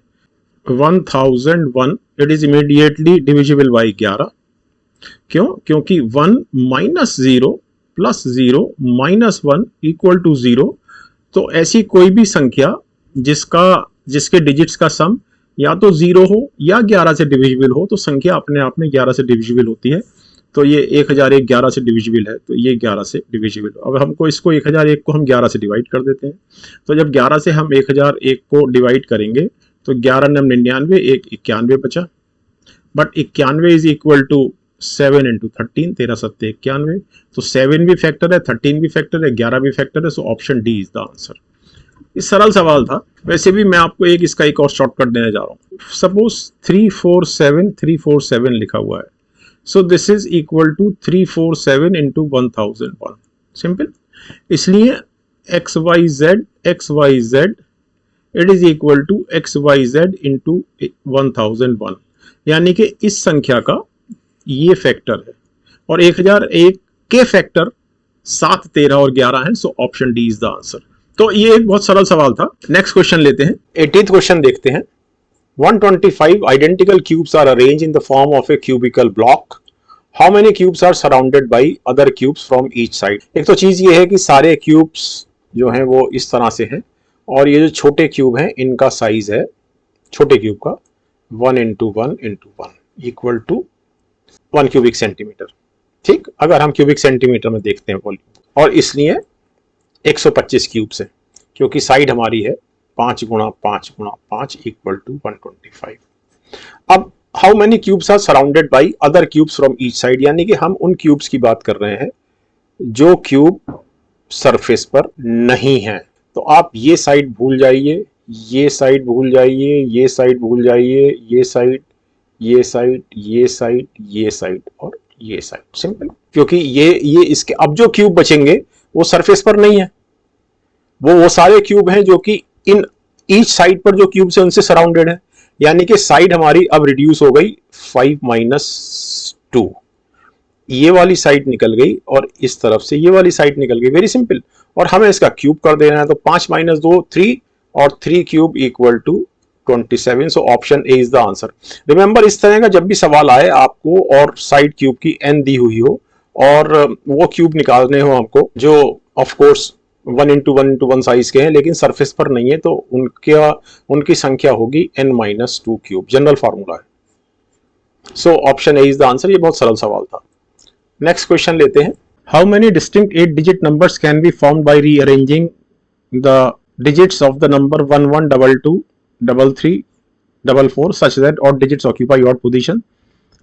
1001 it is immediately divisible by 11। क्यों? क्योंकि 1 - 0 + 0 - 1 = 0। तो ऐसी कोई भी संख्या जिसके डिजिट्स का सम या तो 0 हो या 11 से डिविजिबल हो, तो संख्या अपने आप में 11 से डिविजिबल होती है। तो ये 1001 11 से डिविजिबल है, तो ये 11 से डिविजिबल। अब हमको इसको 1001 को हम 11 से डिवाइड कर देते हैं। तो जब 11 से हम 1001 को डिवाइड करेंगे तो 11 9 99, 1 91 बचा। But 91 is equal to 7 × 13, 13 7 91। तो 7 भी फैक्टर है, 13 भी फैक्टर है, 11 भी फैक्टर है। So option D is the answer. ये सरल सवाल था। वैसे भी मैं आपको इसका एक और शॉर्टकट देने जा रहा हूँ। सपोज 347 लिखा हुआ है, so this is equal to 347 × 1001। Simple. इसलिए XYZ it is equal to XYZ into 1001, यानी कि इस संख्या का ये फैक्टर है और 1001 के फैक्टर 7, 13 और 11 है। So option D is the answer. तो ये एक बहुत सरल सवाल था। नेक्स्ट क्वेश्चन लेते हैं, 18th क्वेश्चन देखते हैं। 125 identical cubes are arranged in the form of a cubical block. How many cubes are surrounded by other cubes from each side? एक तो चीज ये है कि सारे क्यूब्स जो हैं वो इस तरह से हैं और ये जो छोटे क्यूब हैं इनका साइज है छोटे क्यूब का 1 into 1 into 1 equal to 1 cubic centimetre. ठीक, अगर हम क्यूबिक सेंटीमीटर में देखते हैं वॉल्यूम, और इसलिए 125 क्यूब्स है क्योंकि साइड हमारी है 5 गुणा 5 गुणा 5 इक्वल टू 125। अब how many cubes are surrounded by other cubes from each side, यानी कि हम उन क्यूब्स की बात कर रहे हैं जो क्यूब सरफेस पर नहीं है। तो आप ये साइड भूल जाइए, ये साइड भूल जाइए, ये साइड भूल जाइए, ये साइड, ये साइड, ये साइड, ये साइड और ये साइड। सिंपल, क्योंकि ये इसके अब जो क्यूब बचेंगे वो सरफेस पर नहीं है, वो सारे क्यूब हैं जो कि इन ईच साइड पर जो क्यूब है उनसे सराउंडेड है, यानी कि साइड हमारी अब रिड्यूस हो गई 5-2। ये वाली साइड निकल गई और इस तरफ से ये वाली साइड निकल गई। Very simple. और हमें इसका क्यूब कर देना है, तो 5 - 2 3 और 3 cube equal to 27। So option A is the answer. Remember, इस तरह का जब भी सवाल आए आपको और साइड क्यूब की n दी हुई हो और वो क्यूब निकालने हो हमको जो of course 1 into 1 into 1 size के हैं लेकिन सरफेस पर नहीं है, तो उनकी संख्या होगी n-2 क्यूब। जनरल फार्मूला है। So option A is the answer. ये बहुत सरल सवाल था। नेक्स्ट क्वेश्चन लेते हैं। How many distinct 8 digit numbers can be formed by rearranging the digits of the number 11 22 33 44 such that odd digits occupy odd position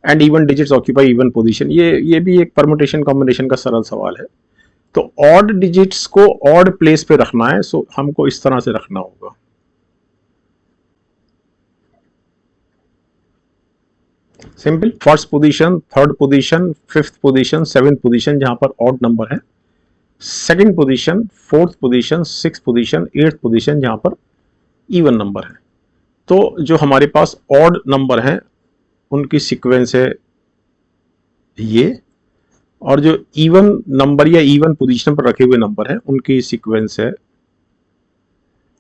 and even digits occupy even position। ये भी एक परमुटेशन कॉम्बिनेशन का सरल सवाल है। तो ऑड डिजिट्स को odd place पे रखना है, सो हमको इस तरह से रखना होगा। Simple, first position, third position, fifth position, seventh position जहां पर ऑड नंबर है, second position, fourth position, six position, eighth position जहां पर इवन नंबर है। तो जो हमारे पास ऑड नंबर है उनकी सीक्वेंस है ये, और जो इवन नंबर या इवन पोजीशन पर रखे हुए नंबर हैं उनकी सीक्वेंस है।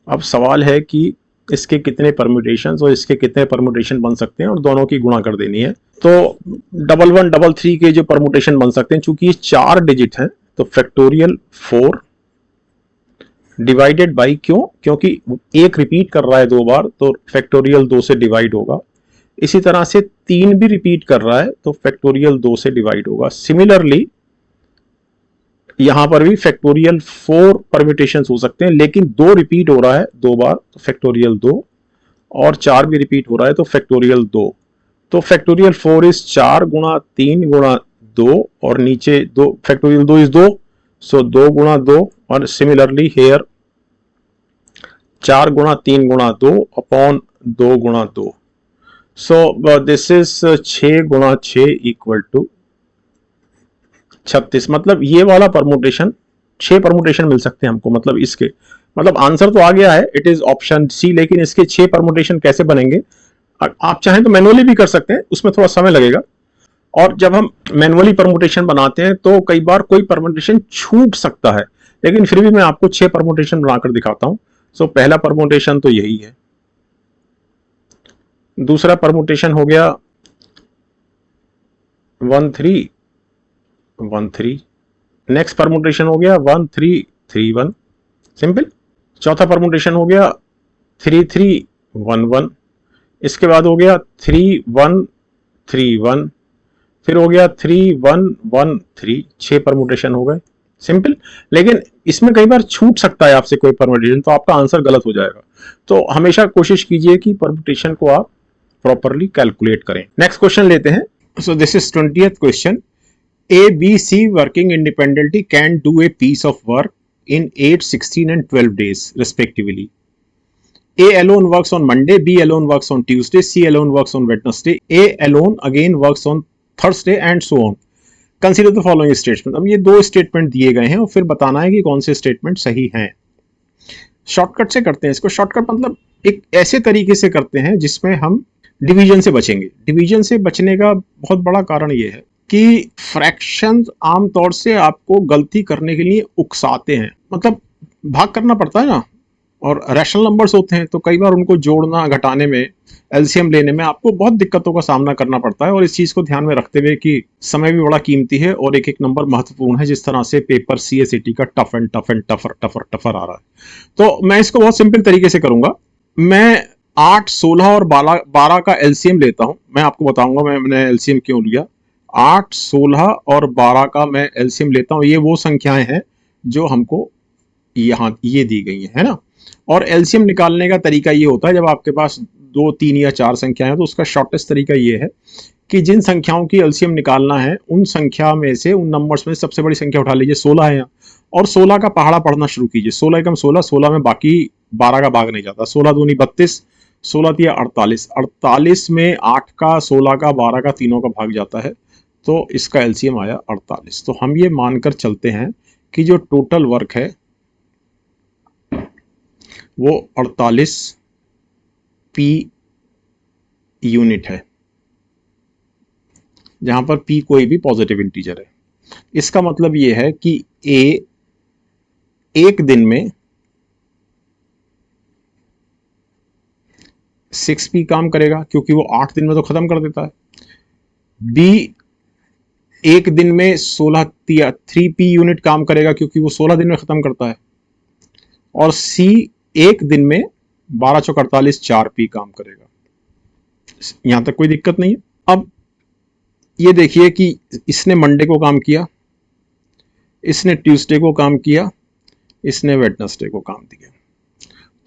अब सवाल है कि इसके कितने परम्यूटेशंस और इसके कितने परम्यूटेशन बन सकते हैं और दोनों की गुणा कर देनी है। तो 11 33 के जो परम्यूटेशन बन सकते हैं, चूंकि ये 4 डिजिट हैं तो फैक्टोरियल 4 डिवाइडेड बाई, क्योंकि एक रिपीट कर रहा है 2 बार तो फैक्टोरियल 2 से डिवाइड होगा। इसी तरह से 3 भी रिपीट कर रहा है तो फैक्टोरियल 2 से डिवाइड होगा। सिमिलरली यहां पर भी फैक्टोरियल 4 परम्यूटेशंस हो सकते हैं, लेकिन 2 रिपीट हो रहा है 2 बार तो फैक्टोरियल 2, और 4 भी रिपीट हो रहा है तो फैक्टोरियल 2। तो फैक्टोरियल 4 इज 4 गुणा 3 गुणा 2 और नीचे 2, फैक्टोरियल 2 इज 2, सो 2 गुणा 2, और सिमिलरली हेयर 4 गुणा 3 गुणा 2 अपॉन 2 गुणा 2। सो दिस इज 6 गुणा 6 इक्वल टू 36। मतलब ये वाला परमुटेशन 6 परमुटेशन मिल सकते हैं हमको। मतलब इसके आंसर तो आ गया है, इट इज ऑप्शन सी, लेकिन इसके 6 परमुटेशन कैसे बनेंगे आप चाहें तो मैनुअली भी कर सकते हैं, उसमें थोड़ा समय लगेगा। और जब हम मैनुअली परमुटेशन बनाते हैं तो कई बार कोई परमुटेशन छूट सकता है, लेकिन फिर भी मैं आपको 6 परमुटेशन बनाकर दिखाता हूं। सो पहला परमुटेशन तो यही है, दूसरा परमुटेशन हो गया 1 3 1 3, नेक्स्ट परमुटेशन हो गया 1 3 3 1, सिंपल। चौथा परमुटेशन हो गया 3 3 1 1, इसके बाद हो गया 3 1 3 1, फिर हो गया 3 1 1 3। 6 परमुटेशन हो गए, सिंपल। लेकिन इसमें कई बार छूट सकता है आपसे कोई परमुटेशन, तो आपका आंसर गलत हो जाएगा। तो हमेशा कोशिश कीजिए कि परमुटेशन को आप प्रॉपरली कैलकुलेट करें। नेक्स्ट क्वेश्चन लेते हैं। सो this is 20th question. A, B, C working independently can do a piece of work in 8, 16 and 12 days respectively. A alone works on Monday, B alone works on Tuesday, C alone works on Wednesday, A alone again works on Thursday and so on. Consider the following statement. अब ये दो statement दिए गए हैं और फिर बताना है कि कौन से स्टेटमेंट सही हैं। शॉर्टकट से करते हैं इसको। शॉर्टकट मतलब एक ऐसे तरीके से करते हैं जिसमें हम डिवीजन से बचेंगे। डिवीजन से बचने का बहुत बड़ा कारण ये है कि फ्रैक्शंस आमतौर से आपको गलती करने के लिए उकसाते हैं, मतलब भाग करना पड़ता है ना, और रैशनल नंबर्स होते हैं तो कई बार उनको जोड़ना घटाने में, एलसीएम लेने में आपको बहुत दिक्कतों का सामना करना पड़ता है। और इस चीज को ध्यान में रखते हुए कि समय भी बड़ा कीमती है और एक एक नंबर महत्वपूर्ण है, जिस तरह से पेपर सीएसईटी का tough and tough and tougher tougher tougher आ रहा है। तो मैं इसको बहुत सिंपल तरीके से करूंगा। मैं 8, 16 और 12 का एलसीएम लेता हूं। मैं आपको बताऊंगा मैंने एलसीएम क्यों लिया। 8, 16 और 12 का मैं एलसीएम लेता हूं। ये वो संख्याएं हैं जो हमको यहाँ ये दी गई है ना। और एलसीएम निकालने का तरीका ये होता है, जब आपके पास 2, 3 या 4 संख्याएं हैं तो उसका शॉर्टेस्ट तरीका ये है कि जिन संख्याओं की एलसीएम निकालना है उन संख्या में से, उन नंबर्स में सबसे बड़ी संख्या उठा लीजिए। 16 है यहाँ, और 16 का पहाड़ा पढ़ना शुरू कीजिए। 16 एकम 16, 16 में बाकी 12 का भाग नहीं जाता। 16 दूनी 32, 16 तिया 48, 48 में 8 का, 16 का, 12 का, तीनों का भाग जाता है। तो इसका एलसीएम आया 48। तो हम ये मानकर चलते हैं कि जो टोटल वर्क है वो 48 पी यूनिट है, जहां पर पी कोई भी पॉजिटिव इंटीजर है। इसका मतलब ये है कि ए एक दिन में 6p काम करेगा क्योंकि वो 8 दिन में तो खत्म कर देता है। बी एक दिन में 3p यूनिट काम करेगा क्योंकि वो 16 दिन में खत्म करता है। और सी एक दिन में 12 चौक 48 4p काम करेगा। यहां तक कोई दिक्कत नहीं है। अब ये देखिए कि इसने मंडे को काम किया, इसने ट्यूसडे को काम किया, इसने वेडनेसडे को काम दिया।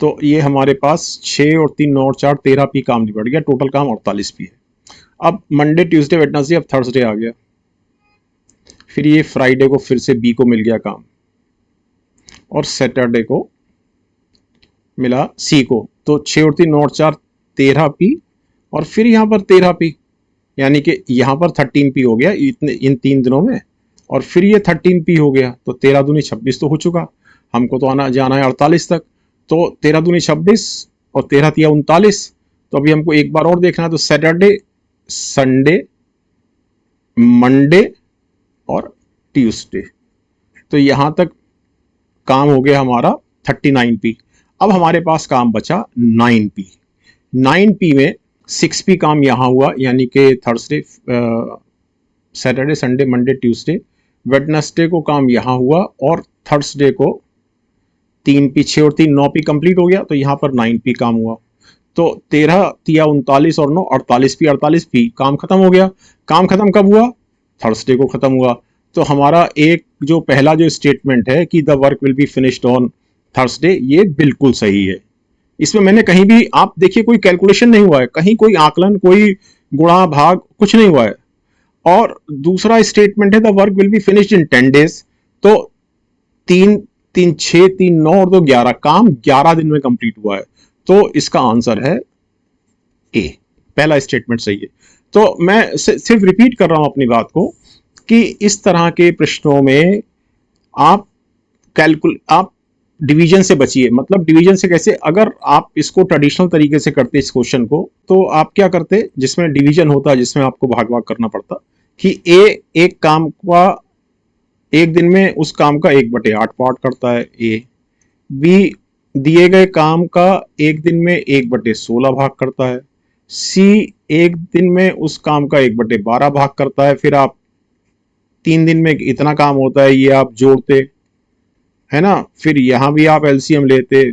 तो ये हमारे पास 6 और 3 9 और 4 13p काम निपट गया। टोटल काम 48p है। अब मंडे, ट्यूसडे, वेडनेसडे, अब थर्सडे आ गया। फिर ये फ्राइडे को फिर से बी को मिल गया काम, और सैटरडे को मिला सी को। तो 6 और 3 9 और 4 13p, और फिर यहाँ पर 13p, यानी कि यहाँ पर 13p हो गया इन 3 दिनों में, और फिर ये 13p हो गया। तो 13 दूनी 26 तो हो चुका। हमको तो आना जाना है 48 तक। तो 13 दूनी 26 और 13 तिया 39। तो अभी हमको एक बार और देखना है। तो सैटरडे, संडे, मंडे और ट्यूसडे, तो यहां तक काम हो गया हमारा 39p। अब हमारे पास काम बचा 9p। 9p में 6p काम यहां हुआ, यानी कि Thursday, Saturday, Sunday, Monday, Tuesday. Wednesday को काम यहां हुआ, और थर्सडे को 3p, 6 और 3 9p कंप्लीट हो गया। तो यहां पर 9p काम हुआ। तो 13 तिया 39 और 9 48p, 48p काम खत्म हो गया। काम खत्म कब हुआ? थर्सडे को खत्म हुआ। तो हमारा एक जो पहला जो स्टेटमेंट है कि the work will be finished on Thursday, ये बिल्कुल सही है। इसमें मैंने कहीं भी, आप देखिए, कोई कैलकुलेशन नहीं हुआ है, कहीं कोई आकलन, कोई गुणा भाग कुछ नहीं हुआ है। और दूसरा स्टेटमेंट है the work will be finished in 10 days. तो 3 3 6 3 9 और 2 11 काम 11 दिन में कंप्लीट हुआ है। तो इसका आंसर है ए, पहला स्टेटमेंट सही है। तो मैं सिर्फ रिपीट कर रहा हूं अपनी बात को कि इस तरह के प्रश्नों में आप डिवीजन से बचिए। मतलब डिवीजन से कैसे? अगर आप इसको ट्रेडिशनल तरीके से करते इस क्वेश्चन को, तो आप क्या करते, जिसमें डिवीजन होता, जिसमें आपको भाग भाग करना पड़ता, कि ए एक काम का एक दिन में उस काम का 1/8 पार्ट करता है ए, बी दिए गए काम का एक दिन में 1/16 भाग करता है, सी एक दिन में उस काम का 1/12 भाग करता है। फिर आप 3 दिन में इतना काम होता है, ये आप जोड़ते है ना। फिर यहां भी आप एलसीएम लेते।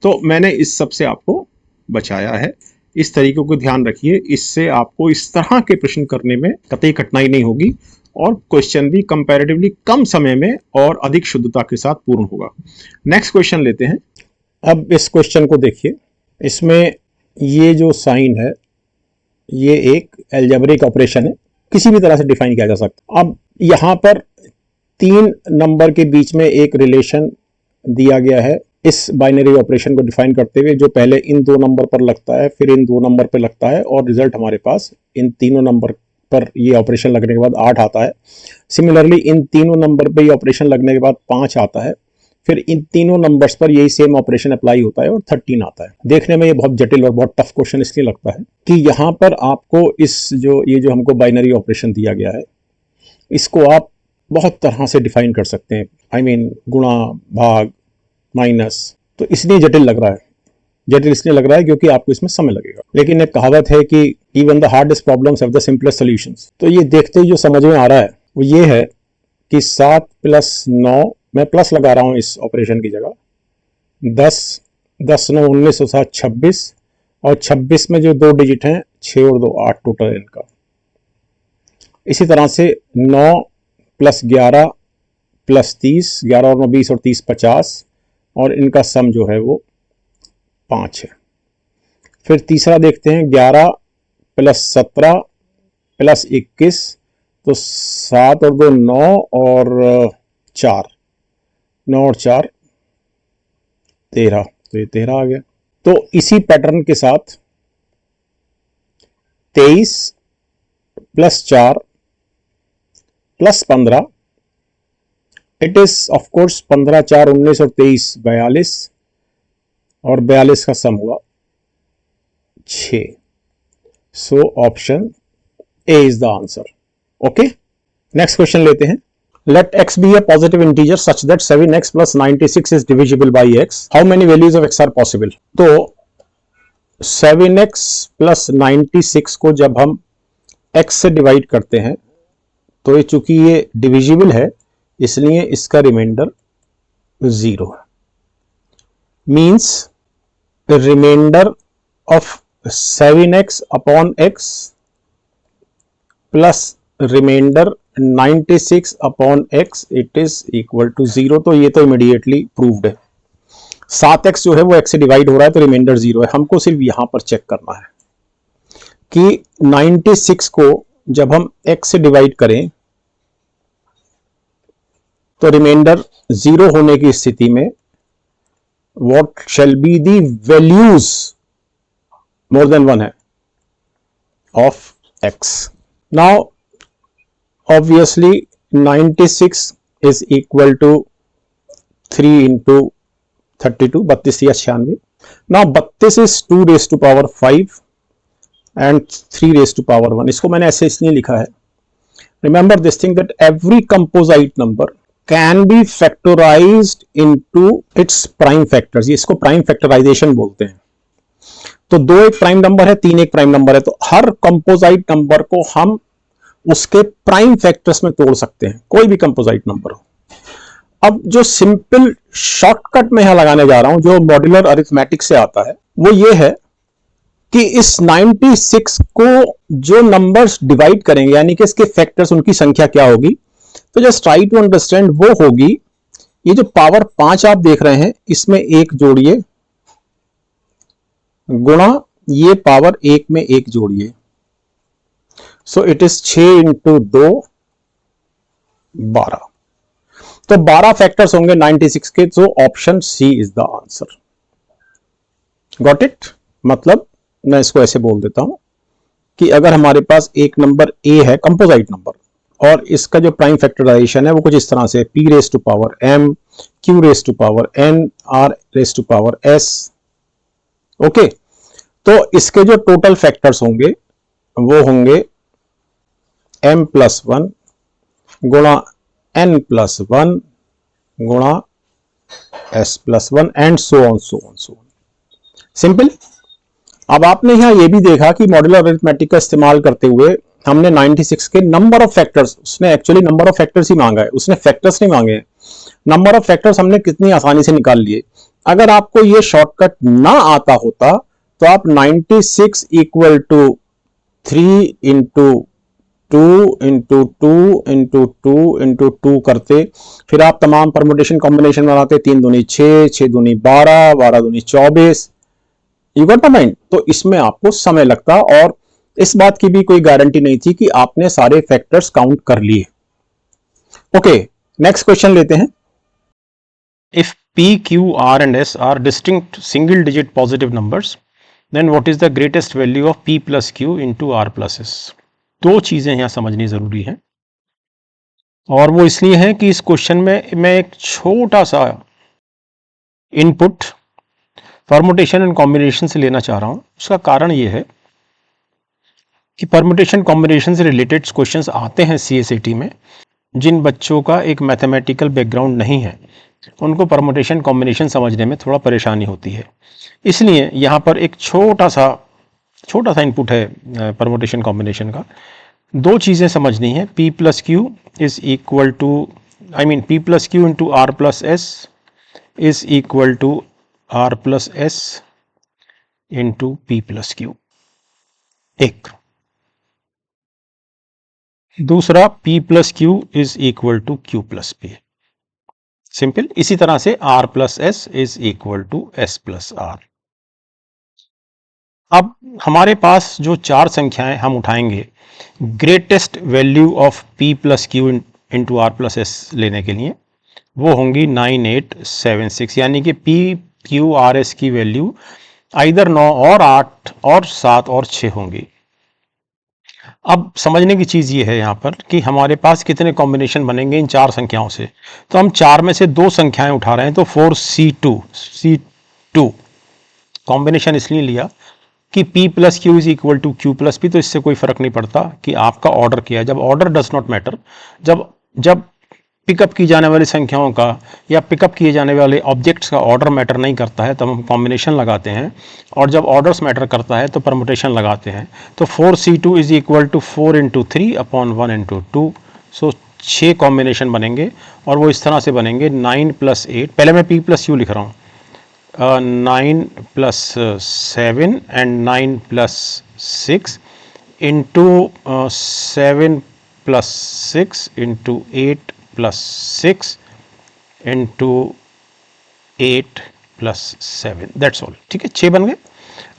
तो मैंने इस सब से आपको बचाया है। इस तरीके को ध्यान रखिए, इससे आपको इस तरह के प्रश्न करने में कतई कठिनाई नहीं होगी, और क्वेश्चन भी कंपैरेटिवली कम समय में और अधिक शुद्धता के साथ पूर्ण होगा। नेक्स्ट क्वेश्चन लेते हैं। अब इस क्वेश्चन को देखिए, इसमें ये जो साइन है ये एक अलजेब्रिक ऑपरेशन है, किसी भी तरह से डिफाइन किया जा सकता। अब यहां पर 3 नंबर के बीच में एक रिलेशन दिया गया है इस बाइनरी ऑपरेशन को डिफाइन करते हुए, जो पहले इन 2 नंबर पर लगता है, फिर इन 2 नंबर पर लगता है, और रिजल्ट हमारे पास इन तीनों नंबर पर ये ऑपरेशन लगने के बाद 8 आता है। सिमिलरली इन तीनों नंबर पे ये ऑपरेशन लगने के बाद 5 आता है, फिर इन तीनों नंबर्स पर यही सेम ऑपरेशन अप्लाई होता है और 13 आता है। देखने में ये बहुत जटिल और बहुत टफ क्वेश्चन इसलिए लगता है कि यहाँ पर आपको ये जो हमको बाइनरी ऑपरेशन दिया गया है, इसको आप बहुत तरह से डिफाइन कर सकते हैं। I mean, गुणा, भाग, माइनस। तो इसलिए जटिल लग रहा है। जटिल इसलिए लग रहा है क्योंकि आपको इसमें समय लगेगा। लेकिन एक कहावत है कि even the hardest problems have the simplest solutions. तो ये देखते ही जो समझ में आ रहा है वो ये है कि 7 + 9, मैं प्लस लगा रहा हूं इस ऑपरेशन की जगह, 10, 10 9 19 और 7 26, और 26 में जो 2 डिजिट हैं 6 और 2 8 टोटल इनका। इसी तरह से 9 + 11 + 30, 11 और 9 20 और 30 50, और इनका सम जो है वो 5 है। फिर तीसरा देखते हैं 11 + 17 + 21, तो 7 और 2 9 और 4, 9 और 4 13, तो ये 13 आ गया। तो इसी पैटर्न के साथ 23 + 4 + 15, इट इज ऑफ कोर्स 15 4 19 और 23 42, और 42 का सम हुआ 6। सो option A is the answer. Okay, next question लेते हैं। Let x be a positive integer such that 7x + 96 is divisible by x. How many values of x are possible? तो 7x + 96 को जब हम x से डिवाइड करते हैं तो ये चूंकि ये डिविजिबल है इसलिए इसका रिमाइंडर 0 है। Means remainder of 7x upon x plus remainder 96 upon x it is equal to 0। तो ये तो इमीडिएटली प्रूव्ड है। 7x जो है वो x से डिवाइड हो रहा है तो रिमाइंडर 0 है। हमको सिर्फ यहां पर चेक करना है कि 96 को जब हम x से डिवाइड करें तो रिमाइंडर 0 होने की स्थिति में what shall be the values, more than 1 है, of x। Now obviously 96 is equal to 3 into 32, 32 या 96। now 32 is 2 raised to power 5 and 3 raised to power 1। इसको मैंने ऐसे इसलिए लिखा है, remember this thing that every composite number can be factorized into its prime factors। इसको prime factorisation बोलते हैं। तो 2 एक प्राइम नंबर है, 3 एक प्राइम नंबर है, तो हर कंपोजिट नंबर को हम उसके प्राइम फैक्टर्स में तोड़ सकते हैं, कोई भी कंपोजिट नंबर हो। अब जो सिंपल शॉर्टकट में यहां लगाने जा रहा हूं जो मॉड्यूलर अरिथमेटिक से आता है वो ये है कि इस 96 को जो नंबर्स डिवाइड करेंगे यानी कि इसके फैक्टर्स, उनकी संख्या क्या होगी, तो जस्ट ट्राई टू अंडरस्टैंड। वो होगी ये जो पावर 5 आप देख रहे हैं इसमें 1 जोड़िए गुणा ये पावर 1 में 1 जोड़िए, सो इट इज 6 into 2 12। तो 12 फैक्टर्स होंगे 96 के, तो option C is the answer. Got it? मतलब मैं इसको ऐसे बोल देता हूं कि अगर हमारे पास एक नंबर ए है कंपोजिट नंबर और इसका जो प्राइम फैक्टराइजेशन है वो कुछ इस तरह से p raised to power m, q raised to power n, r raised to power s। Okay, तो इसके जो टोटल फैक्टर्स होंगे वो होंगे m+1 गुणा n+1 गुणा s+1 and so on so on so on. Simple. अब आपने यहां ये भी देखा कि मॉड्यूलर अरिथमेटिक का इस्तेमाल करते हुए हमने 96 के नंबर ऑफ फैक्टर्स, उसने एक्चुअली नंबर ऑफ फैक्टर्स ही मांगा है, उसने फैक्टर्स नहीं मांगे हैं। नंबर ऑफ फैक्टर्स हमने कितनी आसानी से निकाल लिए। अगर आपको ये शॉर्टकट ना आता होता तो आप 96 equal to 3 into 2 into 2 into 2 into 2 करते, फिर आप तमाम परमुटेशन कॉम्बिनेशन बनाते, 3 दूनी 6, 6 दूनी 12, 12 दूनी 24। You got the point? तो इसमें आपको समय लगता और इस बात की भी कोई गारंटी नहीं थी कि आपने सारे फैक्टर्स काउंट कर लिए। ओके, नेक्स्ट क्वेश्चन लेते हैं। If P, Q, R and S are distinct single digit positive numbers, then what is the greatest value of P plus Q into R plus S? दो चीज़ें यहाँ समझनी ज़रूरी हैं, और वो इसलिए है कि इस क्वेश्चन में मैं एक छोटा सा इनपुट परमुटेशन एंड कॉम्बिनेशन से लेना चाह रहा हूँ। उसका कारण ये है कि परमुटेशन कॉम्बिनेशन से रिलेटेड क्वेश्चंस आते हैं CSAT में। जिन बच्चों का एक मैथमेटिकल बैकग्राउंड नहीं है, उनको परमुटेशन कॉम्बिनेशन समझने में थोड़ा परेशानी होती है। इसलिए यहाँ पर एक छोटा सा इनपुट है परमुटेशन कॉम्बिनेशन का। दो चीज़ें समझनी है, P plus Q is equal to, P plus Q into R plus S is equal to R plus S into P plus Q, एक। दूसरा, P plus Q is equal to Q plus P, simple. इसी तरह से R plus S is equal to S plus R. अब हमारे पास जो चार संख्याएं हम उठाएंगे greatest value of P plus Q into R plus S लेने के लिए, वो होंगी 9876, यानी कि P Q R S की वैल्यू आइदर 9 और 8 और 7 और 6 होंगी। अब समझने की चीज़ ये है यहाँ पर कि हमारे पास कितने कॉम्बिनेशन बनेंगे इन चार संख्याओं से। तो हम चार में से दो संख्याएं उठा रहे हैं, तो 4C2 कॉम्बिनेशन इसलिए लिया कि P plus Q is equal to Q plus P, तो इससे कोई फर्क नहीं पड़ता कि आपका ऑर्डर क्या है। जब ऑर्डर डज नॉट मैटर, जब पिकअप की जाने वाली संख्याओं का या पिकअप किए जाने वाले ऑब्जेक्ट्स का ऑर्डर मैटर नहीं करता है, तब हम कॉम्बिनेशन लगाते हैं, और जब ऑर्डर्स मैटर करता है तो परमुटेशन लगाते हैं। तो 4C2 is equal to 4 into 3 upon 1 into 2, so 6 combination बनेंगे, और वो इस तरह से बनेंगे 9 प्लस 8, पहले मैं P प्लस क्यू लिख रहा हूँ, 9 plus 7 and 9 plus 6 into 7 plus 6 into 8 plus 6 into 8 plus 7, that's all. ठीक है, 6 बन गए।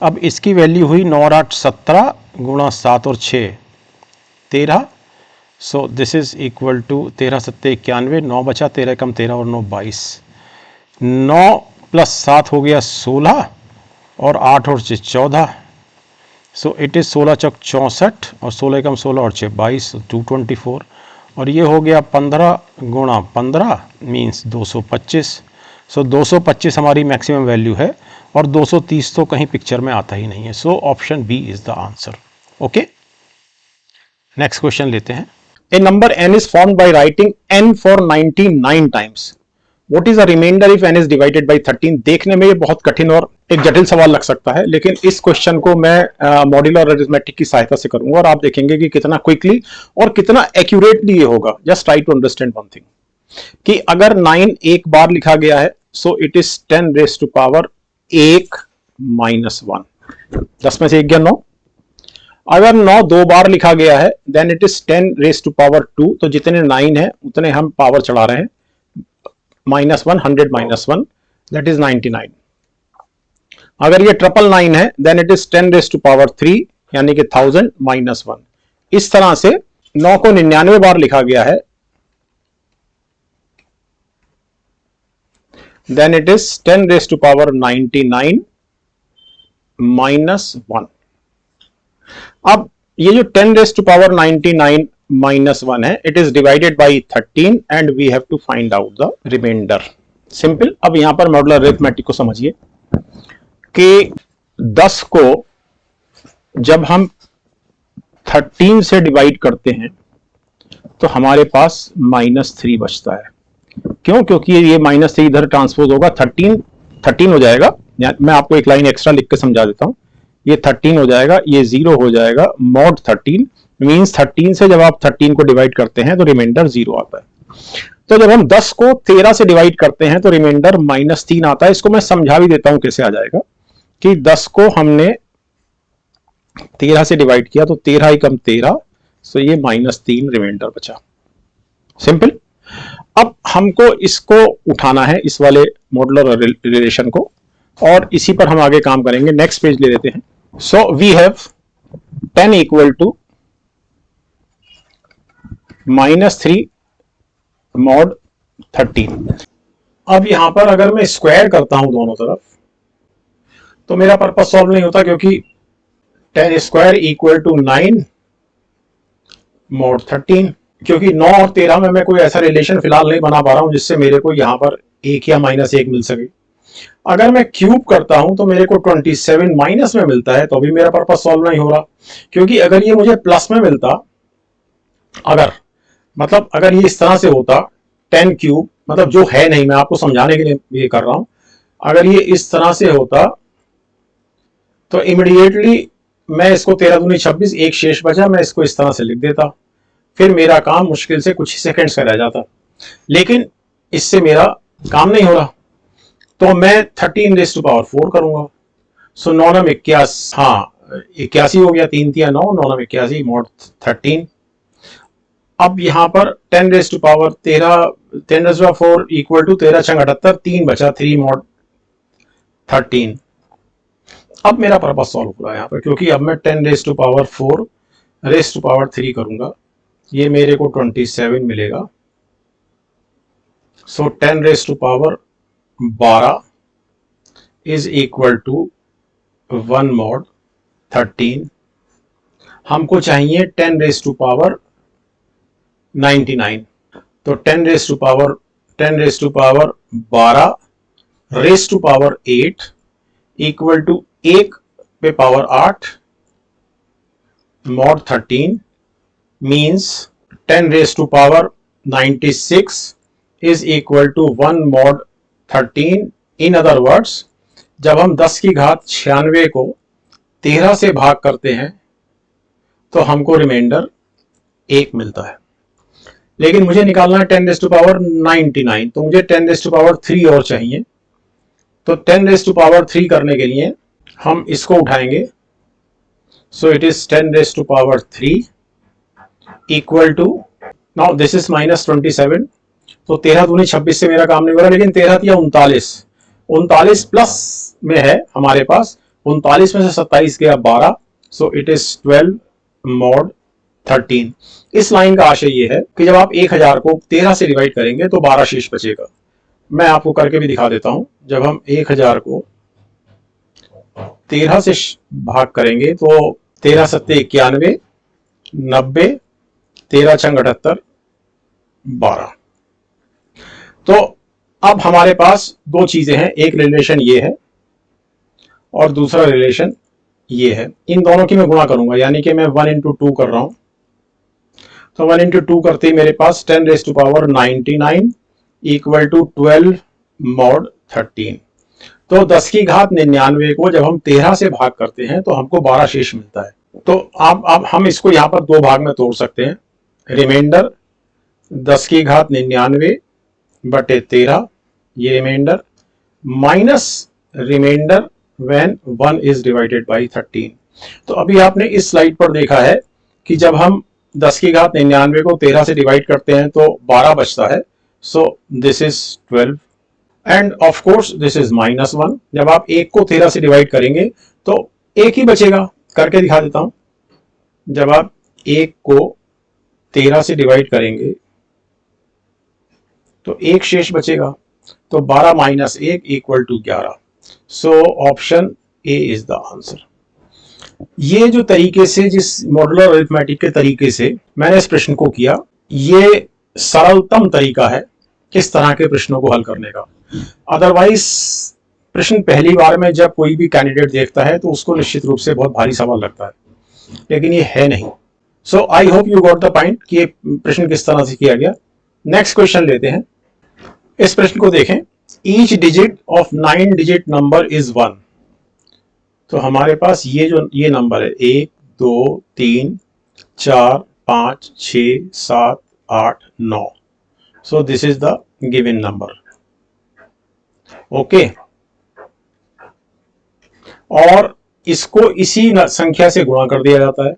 अब इसकी वैल्यू हुई 9 और 8 17 गुणा 7 और 6 13, so this is equal to 13 7 91, 9 बचा, 13 कम 13 और 9 22, 9 प्लस 7 हो गया 16 और 8 और 6 14, सो इट इज 16 चौक 64 और 16 कम 16 और 6 22, 224, और ये हो गया 15 गुणा 15 मीन्स 225, सो 225 हमारी मैक्सिमम वैल्यू है, और 230 तो कहीं पिक्चर में आता ही नहीं है, so option B is the answer. Okay, next question लेते हैं। A number n is formed by writing n for 99 times. What is the remainder if n is divided by 13? देखने में ये बहुत कठिन और एक जटिल सवाल लग सकता है, लेकिन इस क्वेश्चन को मैं मॉड्यूलर अरिथमेटिक की सहायता से करूंगा, और आप देखेंगे कि कितना क्विकली और कितना एक्यूरेटली ये होगा। Just try to understand one thing, कि अगर 9 एक बार लिखा गया है, so it is 10 raise to power 1 minus 1, 10 में से 1 गया 9। अगर 9 दो बार लिखा गया है, then it is 10 raise to power 2, तो जितने 9 है उतने हम पावर चढ़ा रहे हैं, माइनस 1, 100 माइनस 1, दैट इज 99। अगर ये 999 है, then it is 10 raise to power 3, यानी कि 1000 माइनस 1। इस तरह से 9 को 99 बार लिखा गया है, then it is 10 raise to power 99 minus 1। अब ये जो 10 रेज टू पावर 99 माइनस 1 है, it is divided by 13 and we have to find out the remainder. Simple. अब यहां पर मॉड्यूलर अरिथमेटिक को समझिए कि 10 को जब हम 13 से डिवाइड करते हैं तो हमारे पास -3 बचता है। क्यों? क्योंकि ये -3 इधर ट्रांसपोज होगा, 13 हो जाएगा। मैं आपको एक लाइन एक्स्ट्रा लिख के समझा देता हूं। ये 13 हो जाएगा, ये 0 हो जाएगा, मॉड 13 मींस 13 से जब आप 13 को डिवाइड करते हैं तो रिमाइंडर 0 आता है। तो जब हम 10 को 13 से डिवाइड करते हैं तो रिमाइंडर -3 आता है। इसको मैं समझा भी देता हूं कैसे आ जाएगा, कि 10 को हमने 13 से डिवाइड किया तो 13 ही कम 13, सो ये -3 रिमाइंडर बचा। सिंपल। अब हमको इसको उठाना है, इस वाले मॉड्यूलर रिलेशन को, और इसी पर हम आगे काम करेंगे। नेक्स्ट पेज ले लेते हैं। So we have 10 equal to -3 mod 13। अब यहां पर अगर मैं स्क्वायर करता हूं दोनों तरफ तो मेरा पर्पस सॉल्व नहीं होता, क्योंकि 10 स्क्वायर इक्वल टू 9 मॉड 13, क्योंकि 9 और 13 में मैं कोई ऐसा रिलेशन फिलहाल नहीं बना पा रहा हूं जिससे मेरे को यहाँ पर 1 या -1 मिल सके। अगर मैं क्यूब करता हूं तो मेरे को 27 माइनस में मिलता है, तो अभी मेरा पर्पस सॉल्व नहीं हो रहा, क्योंकि अगर ये मुझे प्लस में मिलता, अगर मतलब अगर ये इस तरह से होता 10 क्यूब, मतलब जो है नहीं, मैं आपको समझाने के लिए ये कर रहा हूं, अगर ये इस तरह से होता तो इमिडिएटली मैं इसको 13 दूनी 26, एक शेष बचा, मैं इसको इस तरह से लिख देता, फिर मेरा काम मुश्किल से कुछ ही सेकंड्स का रह जाता। लेकिन इससे मेरा काम नहीं हो रहा, तो मैं 13⁴ करूंगा। सो 9 नम 81, हाँ 81 हो गया, 3 3 9, 9 नम 81 मॉड 13। अब यहां पर 10⁻4 इक्वल टू 13 6 78, 3 बचा, 3 मॉड 13। अब मेरा पर्पस सॉल्व हो रहा है यहाँ पर, क्योंकि अब मैं 10⁻4 करूंगा, ये मेरे को 27 मिलेगा। सो 10⁻12 इज इक्वल टू 1 मॉड 13। हमको चाहिए 10⁻99, तो 10⁻12⁸ इक्वल टू 1 पे power 8 mod 13 means 10⁻96 is equal to 1 mod 13। In other words, जब हम 10 की घात 96 को 13 से भाग करते हैं तो हमको रिमाइंडर 1 मिलता है। लेकिन मुझे निकालना है 10⁻99, तो मुझे 10⁻3 और चाहिए। तो 10⁻3 करने के लिए हम इसको उठाएंगे, so it is 10⁻3 equal to, now this is -27, तो 13 दूनी 26 से मेरा काम नहीं हो रहा, लेकिन 13 या 39 प्लस में है हमारे पास, 39 में से 27 गया 12, सो इट इज 12 मॉड 13। इस लाइन का आशय ये है कि जब आप 1000 को 13 से डिवाइड करेंगे तो 12 शेष बचेगा। मैं आपको करके भी दिखा देता हूं। जब हम 1000 को 13 से भाग करेंगे तो 13 सत्ते 91, 90, 13 छंग 78, 12। तो अब हमारे पास दो चीजें हैं, एक रिलेशन ये है और दूसरा रिलेशन ये है। इन दोनों की मैं गुणा करूंगा, यानी कि मैं 1 इंटू 2 कर रहा हूं। तो 1 इंटू 2 करते ही मेरे पास 10⁻99 इक्वल टू 12 मॉड 13। तो 10 की घात 99 को जब हम 13 से भाग करते हैं तो हमको 12 शेष मिलता है। तो अब हम इसको यहाँ पर दो भाग में तोड़ सकते हैं। रिमाइंडर 10 की घात 99 बटे 13, ये remainder, minus remainder when 1 is divided by 13। तो अभी आपने इस स्लाइड पर देखा है कि जब हम 10 की घात 99 को 13 से डिवाइड करते हैं तो 12 बचता है। So this is 12 and of course this is -1। जब आप 1 को 13 से डिवाइड करेंगे तो 1 ही बचेगा। करके दिखा देता हूं। जब आप 1 को 13 से डिवाइड करेंगे तो 1 शेष बचेगा, तो 12 minus 1 equal to 11। So option A is the answer. ये जो तरीके से, जिस मॉडुलर अरिथमेटिक के तरीके से मैंने इस प्रश्न को किया, ये सरलतम तरीका है इस तरह के प्रश्नों को हल करने का। अदरवाइज प्रश्न पहली बार में जब कोई भी कैंडिडेट देखता है तो उसको निश्चित रूप से बहुत भारी सवाल लगता है, लेकिन ये है नहीं। So I hope you got the point कि ये प्रश्न किस तरह से किया गया। नेक्स्ट क्वेश्चन लेते हैं। इस प्रश्न को देखें। Each digit of 9 digit number is 1। तो हमारे पास ये नंबर है 1 2 3 4 5 6 7 8 9। सो this is the given number. Okay, और इसको इसी संख्या से गुणा कर दिया जाता है।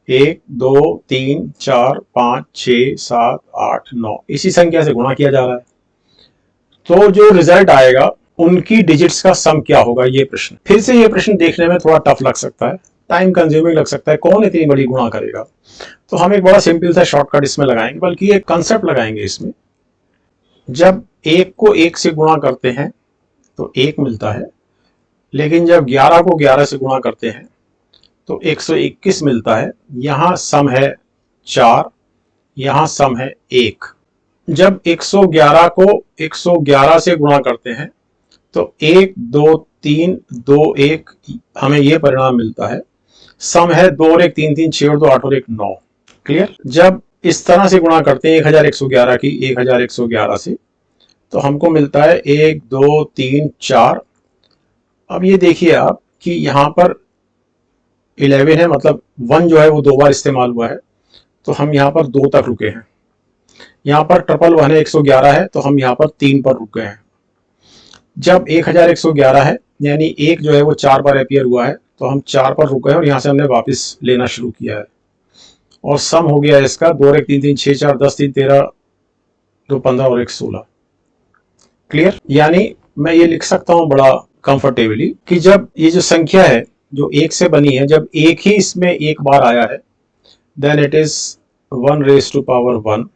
1 2 3 4 5 6 7 8 9, इसी संख्या से गुणा किया जा रहा है। तो जो रिजल्ट आएगा उनकी डिजिट्स का सम क्या होगा, ये प्रश्न। फिर से ये प्रश्न देखने में थोड़ा टफ लग सकता है, टाइम कंज्यूमिंग लग सकता है, कौन इतनी बड़ी गुणा करेगा। तो हम एक बड़ा सिंपल सा शॉर्टकट इसमें लगाएंगे, बल्कि एक कंसेप्ट लगाएंगे इसमें। जब 1 को 1 से गुणा करते हैं तो 1 मिलता है, लेकिन जब 11 को 11 से गुणा करते हैं तो 121 मिलता है। यहां सम है 4, यहाँ सम है 1। जब 111 को 111 से गुणा करते हैं तो 1 2 3 2 1 हमें ये परिणाम मिलता है। सम है 2 और 1 3 3 6 और 2 8 और 1 9। क्लियर। जब इस तरह से गुणा करते हैं 1111 की 1111 से तो हमको मिलता है 1 2 3 4। अब ये देखिए आप कि यहाँ पर 11 है, मतलब 1 जो है वो 2 बार इस्तेमाल हुआ है, तो हम यहाँ पर 2 तक रुके हैं। यहाँ पर ट्रिपल 1 है 111 है, तो हम यहाँ पर 3 पर रुके हैं। जब 1111 है यानी 1 जो है वो 4 बार अपीयर हुआ है, तो हम 4 पर रुके हैं और यहाँ से हमने वापस लेना शुरू किया है। और सम हो गया इसका 2 और 1 3 3 6 4 10 3 13 2 15 और 1 16। क्लियर। यानी मैं ये लिख सकता हूँ बड़ा कंफर्टेबली कि जब ये जो संख्या है जो 1 से बनी है, जब एक ही इसमें एक बार आया है then it is 1 raise to power 1।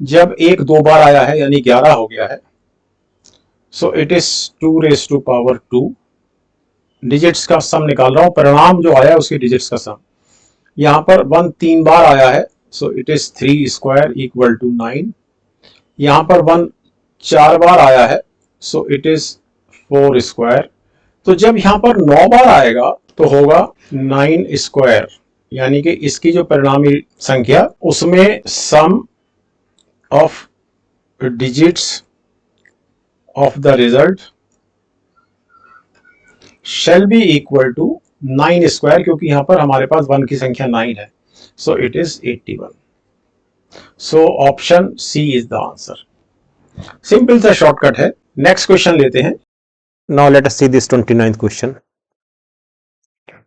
जब 1 2 बार आया है यानी 11 हो गया है, so it is 2 raise to power 2। Digits का सम निकाल रहा हूं, परिणाम जो आया उसके डिजिट्स का सम। यहां पर 1 3 बार आया है, so it is 3 square equal to 9। यहां पर 1 4 बार आया है, सो इट इज 4 स्क्वायर। तो जब यहां पर 9 बार आएगा तो होगा 9 स्क्वायर, यानी कि इसकी जो परिणामी संख्या उसमें sum of digits of the result shall be equal to 9 square, क्योंकि यहां पर हमारे पास 1 की संख्या 9 है, so it is 81। So option C is the answer. Simple सा शॉर्टकट है। नेक्स्ट क्वेश्चन लेते हैं। Now let us see this 29th question.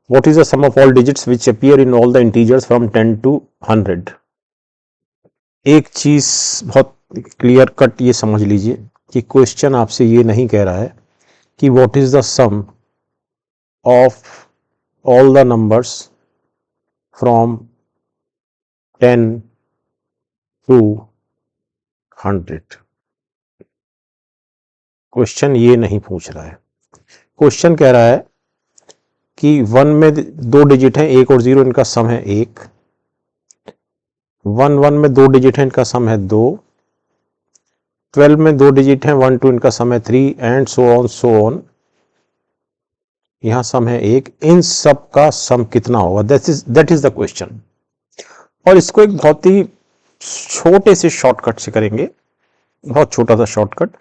What is the sum of all digits which appear in all the integers from 10 to 100? एक चीज बहुत clear cut ये समझ लीजिए कि क्वेश्चन आपसे ये नहीं कह रहा है कि what is the sum of all the numbers from 10 to 100। Question ये नहीं पूछ रहा है। क्वेश्चन कह रहा है कि 1 में 2 डिजिट है, 1 और 0, इनका सम है 1। 1 1 में 2 डिजिट है, इनका सम है 2। 12 में 2 डिजिट है, 1 2, इनका सम है 3 एंड सो ऑन। यहां सम है 1। इन सब का सम कितना होगा, दैट इज द क्वेश्चन। और इसको एक बहुत ही छोटे से शॉर्टकट से करेंगे, बहुत छोटा सा शॉर्टकट।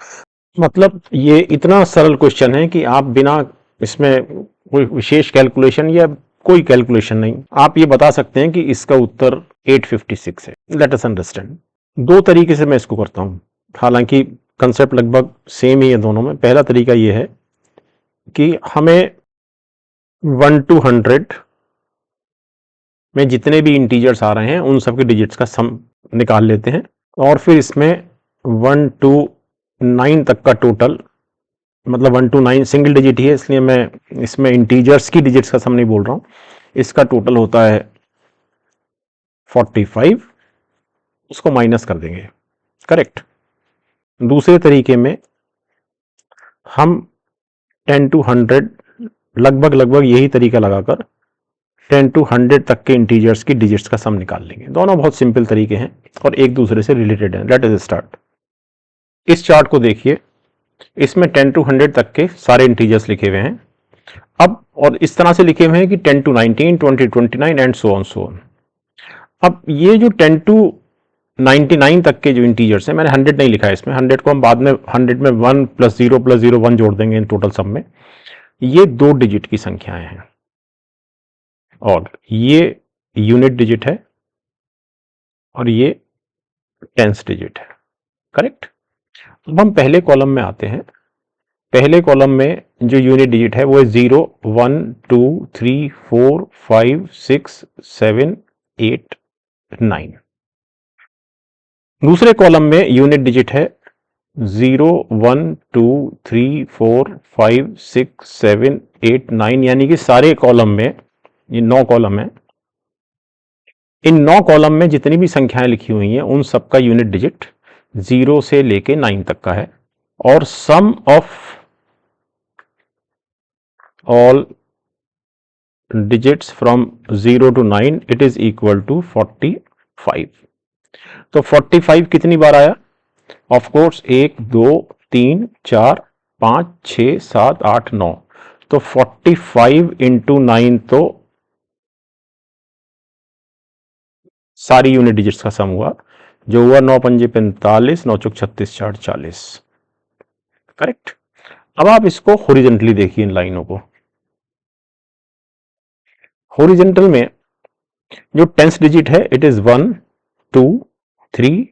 मतलब ये इतना सरल क्वेश्चन है कि आप बिना इसमें कोई विशेष कैलकुलेशन या कोई कैलकुलेशन नहीं, आप ये बता सकते हैं कि इसका उत्तर 856 है। Let us understand. दो तरीके से मैं इसको करता हूं, हालांकि कंसेप्ट लगभग सेम ही है दोनों में। पहला तरीका ये है कि हमें 1 to 100 में जितने भी इंटीजर्स आ रहे हैं उन सब के डिजिट्स का सम निकाल लेते हैं, और फिर इसमें 1 to 9 तक का टोटल, मतलब 1 to 9 सिंगल डिजिट ही है, इसलिए मैं इसमें इंटीजर्स की डिजिट्स का सम नहीं बोल रहा हूं। इसका टोटल होता है 45, उसको माइनस कर देंगे। करेक्ट। दूसरे तरीके में हम 10 to 100 लगभग यही तरीका लगाकर 10 to 100 तक के इंटीजर्स की डिजिट्स का सम निकाल लेंगे। दोनों बहुत सिंपल तरीके हैं और एक दूसरे से रिलेटेड हैं। Let us start. इस चार्ट को देखिए, इसमें 10 to 100 तक के सारे इंटीजर्स लिखे हुए हैं। अब और इस तरह से लिखे हुए हैं कि 10 to 19, 20 to 29 and so on. अब ये जो 10 to 99 तक के जो इंटीजर्स हैं, मैंने 100 नहीं लिखा है इसमें, 100 को हम बाद में 100 में 1 + 0 + 0 1 जोड़ देंगे इन टोटल सम में। ये 2 डिजिट की संख्याएं हैं और ये यूनिट डिजिट है और ये टेंस डिजिट है। करेक्ट। अब हम पहले कॉलम में आते हैं। पहले कॉलम में जो यूनिट डिजिट है वो है 0 1 2 3 4 5 6 7 8 9। दूसरे कॉलम में यूनिट डिजिट है 0 1 2 3 4 5 6 7 8 9, यानी कि सारे कॉलम में, ये 9 कॉलम है, इन 9 कॉलम में जितनी भी संख्याएं लिखी हुई हैं उन सब का यूनिट डिजिट 0 से लेके 9 तक का है। और sum of all digits from 0 to 9 it is equal to 45। 45। तो 45 कितनी बार आया? Of course 1 2 3 4 5 6 7 8 9। तो 45 इंटू 9 तो सारी यूनिट डिजिट्स का सम हुआ, जो हुआ 9 पंजे 45, 9 चौक 36, 4 40। करेक्ट। अब आप इसको हॉरिजॉन्टली देखिए, इन लाइनों को। हॉरिजॉन्टल में जो टेंस डिजिट है इट इज 1 2 3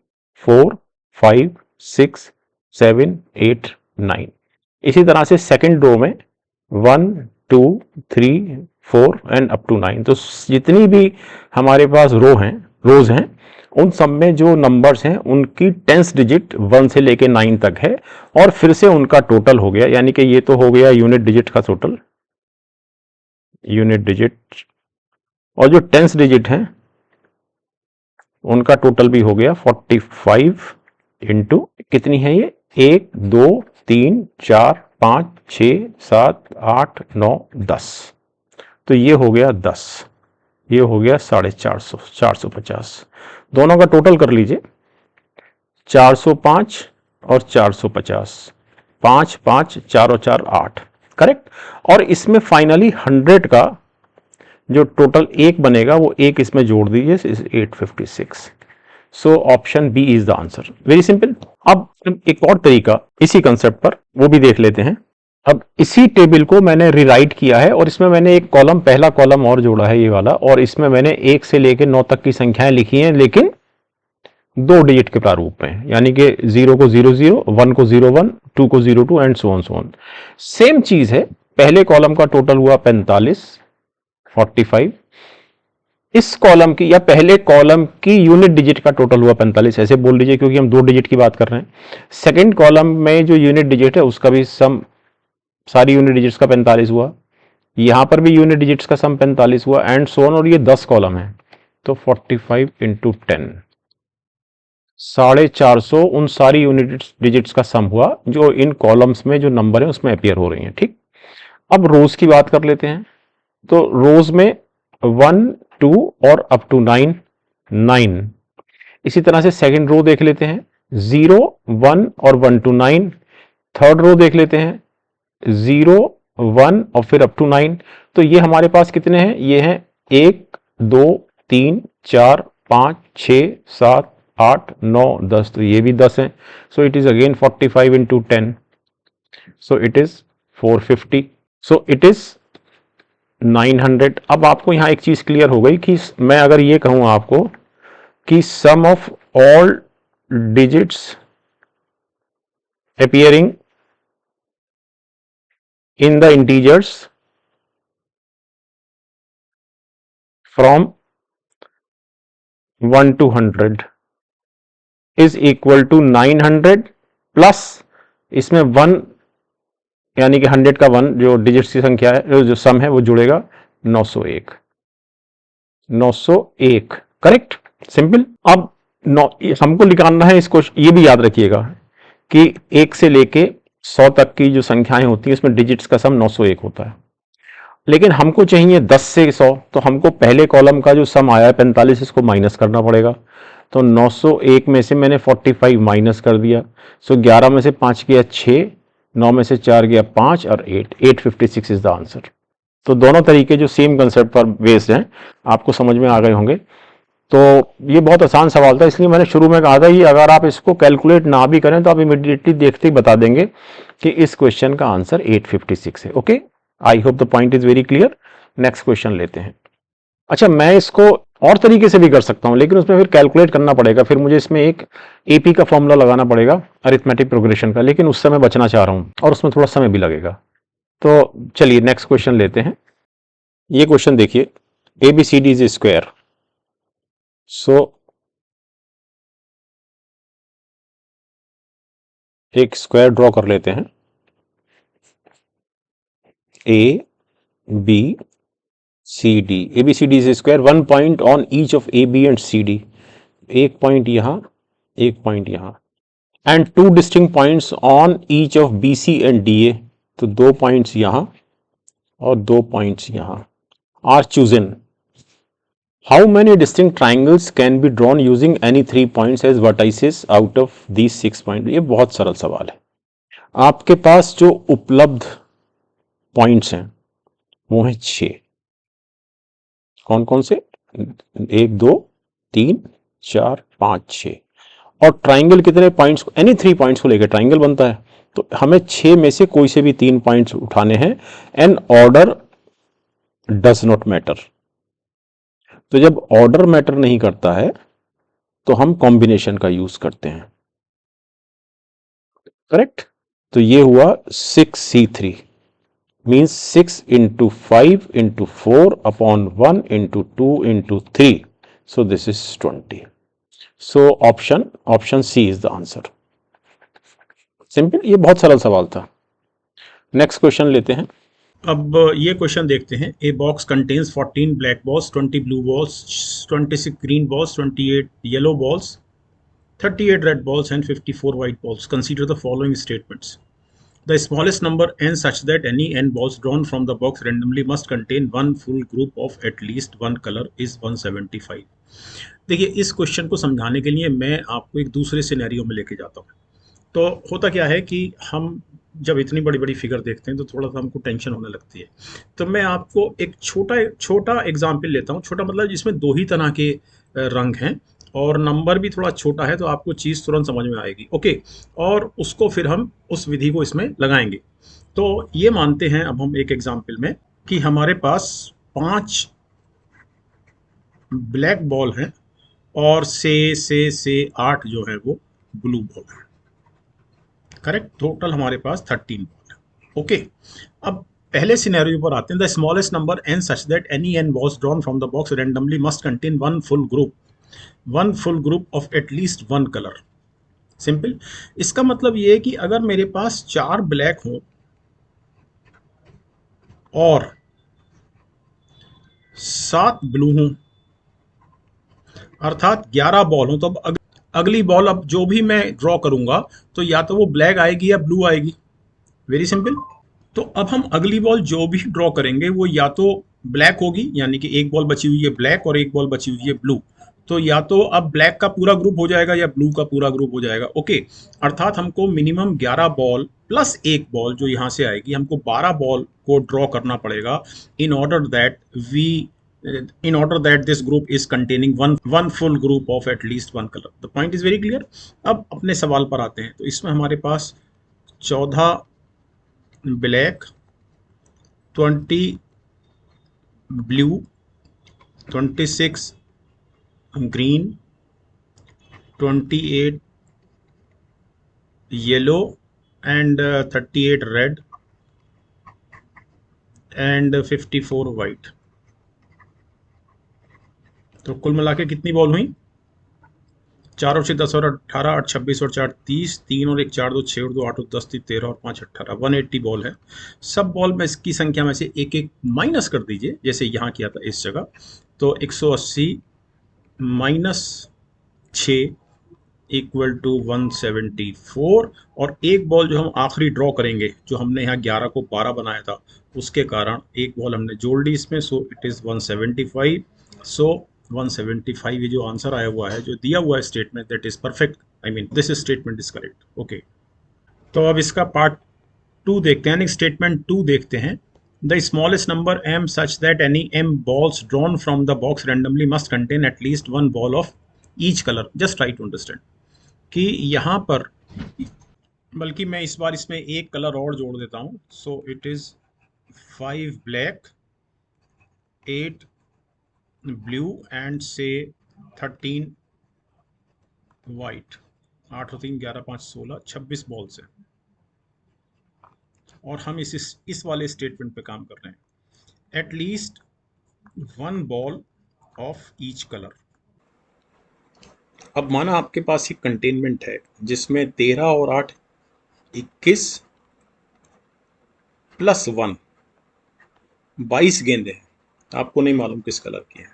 4 5 6 7 8 9। इसी तरह से सेकंड रो में 1 2 3 4 एंड अप टू 9। तो जितनी भी हमारे पास रोज हैं उन सब में जो नंबर्स हैं उनकी टेंस डिजिट 1 से लेके 9 तक है, और फिर से उनका टोटल हो गया, यानी कि ये तो हो गया यूनिट डिजिट का टोटल, यूनिट डिजिट, और जो टेंस डिजिट हैं उनका टोटल भी हो गया 45 इंटू कितनी है ये, 1 2 3 4 5 6 7 8 9 10। तो ये हो गया 10, ये हो गया 450, 450। दोनों का टोटल कर लीजिए, 405 और 450, 5 5 4 और 4 8। करेक्ट। और इसमें फाइनली 100 का जो टोटल एक बनेगा वो एक इसमें जोड़ दीजिए, 856। So option B is the answer. Very simple. अब एक और तरीका इसी कंसेप्ट पर वो भी देख लेते हैं। अब इसी टेबल को मैंने रिराइट किया है और इसमें मैंने एक कॉलम, पहला कॉलम और जोड़ा है ये वाला, और इसमें मैंने 1 से लेकर 9 तक की संख्याएं लिखी हैं, लेकिन 2 डिजिट के प्रारूप में, यानी कि 0 को 00, 1 को 01, 2 को 02 एंड सो ऑन। सेम चीज है, पहले कॉलम का टोटल हुआ 45, 45। इस कॉलम की या पहले कॉलम की यूनिट डिजिट का टोटल हुआ 45, ऐसे बोल लीजिए क्योंकि हम 2 डिजिट की बात कर रहे हैं। सेकंड कॉलम में जो यूनिट डिजिट है उसका भी सम, सारी यूनिट डिजिट्स का 45 हुआ, यहां पर भी यूनिट डिजिट्स का सम 45 हुआ एंड सो ऑन। और ये 10 कॉलम है, तो 45 इंटू 10, 450 उन सारी यूनिट डिजिट्स का सम हुआ जो इन कॉलम्स में जो नंबर है उसमें अपियर हो रही हैं। ठीक। अब रोज की बात कर लेते हैं। तो रोज में 1 2 और अप टू 9, 9। इसी तरह से सेकंड रो देख लेते हैं, 0 1 और 1 टू 9। थर्ड रो देख लेते हैं, 0 1 और फिर अप टू 9। तो ये हमारे पास कितने हैं, ये हैं 1 2 3 4 5 6 7 8 9 10। तो ये भी 10 हैं। सो it is again 45 into 10, so it is 450, so it is 900। अब आपको यहां एक चीज क्लियर हो गई कि मैं अगर ये कहूं आपको कि sum of all digits appearing in the integers from 1 to 100 is equal to 900 plus इसमें 1 यानी कि 100 का 1 जो डिजिट्स की संख्या है, जो सम है वो जुड़ेगा 901, 901। Correct, simple. अब हमको निकालना है इसको, ये भी याद रखिएगा कि 1 से लेके 100 तक की जो संख्याएं होती हैं उसमें डिजिट्स का सम 901 होता है, लेकिन हमको चाहिए 10 से 100। तो हमको पहले कॉलम का जो सम आया है 45, इसको माइनस करना पड़ेगा। तो 901 में से मैंने 45 माइनस कर दिया, सो 11 में से 5 गया 6, 9 में से 4 गया 5 और 856 इज द आंसर। तो दोनों तरीके जो सेम कंसेप्ट पर बेस्ड हैं आपको समझ में आ गए होंगे। तो ये बहुत आसान सवाल था, इसलिए मैंने शुरू में कहा था कि अगर आप इसको कैलकुलेट ना भी करें तो आप इमीडिएटली देखते ही बता देंगे कि इस क्वेश्चन का आंसर 856 है। Okay, I hope the point is very clear. Next question लेते हैं। अच्छा, मैं इसको और तरीके से भी कर सकता हूं, लेकिन उसमें फिर कैलकुलेट करना पड़ेगा, फिर मुझे इसमें एक एपी का फॉर्मूला लगाना पड़ेगा, अरिथमेटिक प्रोग्रेशन का, लेकिन उससे मैं बचना चाह रहा हूं और उसमें थोड़ा समय भी लगेगा। तो चलिए नेक्स्ट क्वेश्चन लेते हैं। ये क्वेश्चन देखिए, ABCD इज स्क्वायर। सो एक स्क्वायर ड्रॉ कर लेते हैं, ABCD, ABCD is square, 1 point on each of AB and CD। एक पॉइंट यहां, एक पॉइंट यहां, and 2 distinct points on each of BC and DA। तो 2 पॉइंट्स यहां और 2 पॉइंट्स यहां are chosen how many distinct triangles can be drawn using any 3 points as vertices out of these 6 point. ये बहुत सरल सवाल है। आपके पास जो उपलब्ध पॉइंट्स हैं वो हैं 6। कौन कौन से? 1 2 3 4 5 6। और ट्राइंगल कितने पॉइंट्स को, एनी 3 पॉइंट्स को लेकर ट्राइंगल बनता है। तो हमें 6 में से कोई से भी 3 पॉइंट्स उठाने हैं and order does not matter. तो जब ऑर्डर मैटर नहीं करता है तो हम कॉम्बिनेशन का यूज करते हैं। करेक्ट। तो ये हुआ 6c3 means 6 into 5 into 4 upon 1 into 2 into 3. So this is 20. So option C is the answer. Simple, ये बहुत सरल सवाल था। नेक्स्ट क्वेश्चन लेते हैं। अब ये क्वेश्चन देखते हैं। A box contains 14 black balls, 20 blue balls, 26 green balls, 28 yellow balls, 38 red balls and 54 white balls. Consider the following statements. The smallest number n such that any n balls drawn from the box randomly must contain one full group of at least one color is 175. देखिए, इस question को समझाने के लिए मैं आपको एक दूसरे सिनेरियो में लेके जाता हूँ। तो होता क्या है कि हम जब इतनी बड़ी बड़ी फिगर देखते हैं तो थोड़ा सा हमको टेंशन होने लगती है। तो मैं आपको एक छोटा छोटा एग्जाम्पल लेता हूँ। छोटा मतलब जिसमें दो ही तरह के रंग हैं और नंबर भी थोड़ा छोटा है, तो आपको चीज़ तुरंत समझ में आएगी। ओके, और उसको फिर हम उस विधि को इसमें लगाएंगे। तो ये मानते हैं अब हम एक एग्जाम्पल में कि हमारे पास 5 ब्लैक बॉल हैं और से 8 जो है वो ब्लू बॉल है। करेक्ट। टोटल हमारे पास 13 बॉल है। ओके, अब पहले सिनेरियो पर आते हैं। The smallest number n such that any n balls drawn from the box randomly must contain one full group of at least one colour. Simple. इसका मतलब ये है कि अगर मेरे पास 4 ब्लैक हो और 7 ब्लू हो, अर्थात 11 बॉल हो, तो अब अगली बॉल अब जो भी मैं ड्रॉ करूंगा तो या तो वो ब्लैक आएगी या ब्लू आएगी। Very simple. तो अब हम अगली बॉल जो भी ड्रॉ करेंगे वो या तो ब्लैक होगी, यानी कि एक बॉल बची हुई है ब्लैक और एक बॉल बची हुई है ब्लू। तो या तो अब ब्लैक का पूरा ग्रुप हो जाएगा या ब्लू का पूरा ग्रुप हो जाएगा। ओके, अर्थात हमको मिनिमम 11 बॉल प्लस एक बॉल जो यहाँ से आएगी, हमको 12 बॉल को ड्रॉ करना पड़ेगा in order that we in order that this group is containing one full group of at least one color. The point is very clear. अब अपने सवाल पर आते हैं। तो इसमें हमारे पास 14 black, 20 blue, 26 green, 28 yellow and 38 red and 54 white. तो कुल मिला के कितनी बॉल हुई? 4 और 6 10 और 18, 8 26 और 4 30, 3 और 1 4 2 6 और 2 8 और 10 3 13 और 5 18, 180 बॉल है। सब बॉल में इसकी संख्या में से एक एक माइनस कर दीजिए, जैसे यहाँ किया था इस जगह। तो 180 माइनस 6 इक्वल टू 174। और एक बॉल जो हम आखिरी ड्रॉ करेंगे, जो हमने यहाँ 11 को 12 बनाया था, उसके कारण एक बॉल हमने जोड़ ली इसमें। So it is 175। सो 175 ये जो आंसर आया हुआ है, जो दिया हुआ है statement, that is perfect. I mean this statement is correct. Okay, तो अब इसका पार्ट 2 देखते हैं, स्टेटमेंट 2 देखते हैं। The smallest number m such that any m balls drawn from the box randomly must contain at least one ball of each color. Just try to understand कि यहाँ पर, बल्कि मैं इस बार इसमें एक कलर और जोड़ देता हूँ। So it is 5 black, 8 blue and से 13 वाइट। 8 और 3 11 5 16 26 बॉल्स हैं और हम इस वाले स्टेटमेंट पे काम कर रहे हैं। At least one ball of each colour. अब माना आपके पास एक कंटेनमेंट है जिसमें 13 और 8 21 प्लस 1 22 गेंदें हैं। आपको नहीं मालूम किस कलर की है,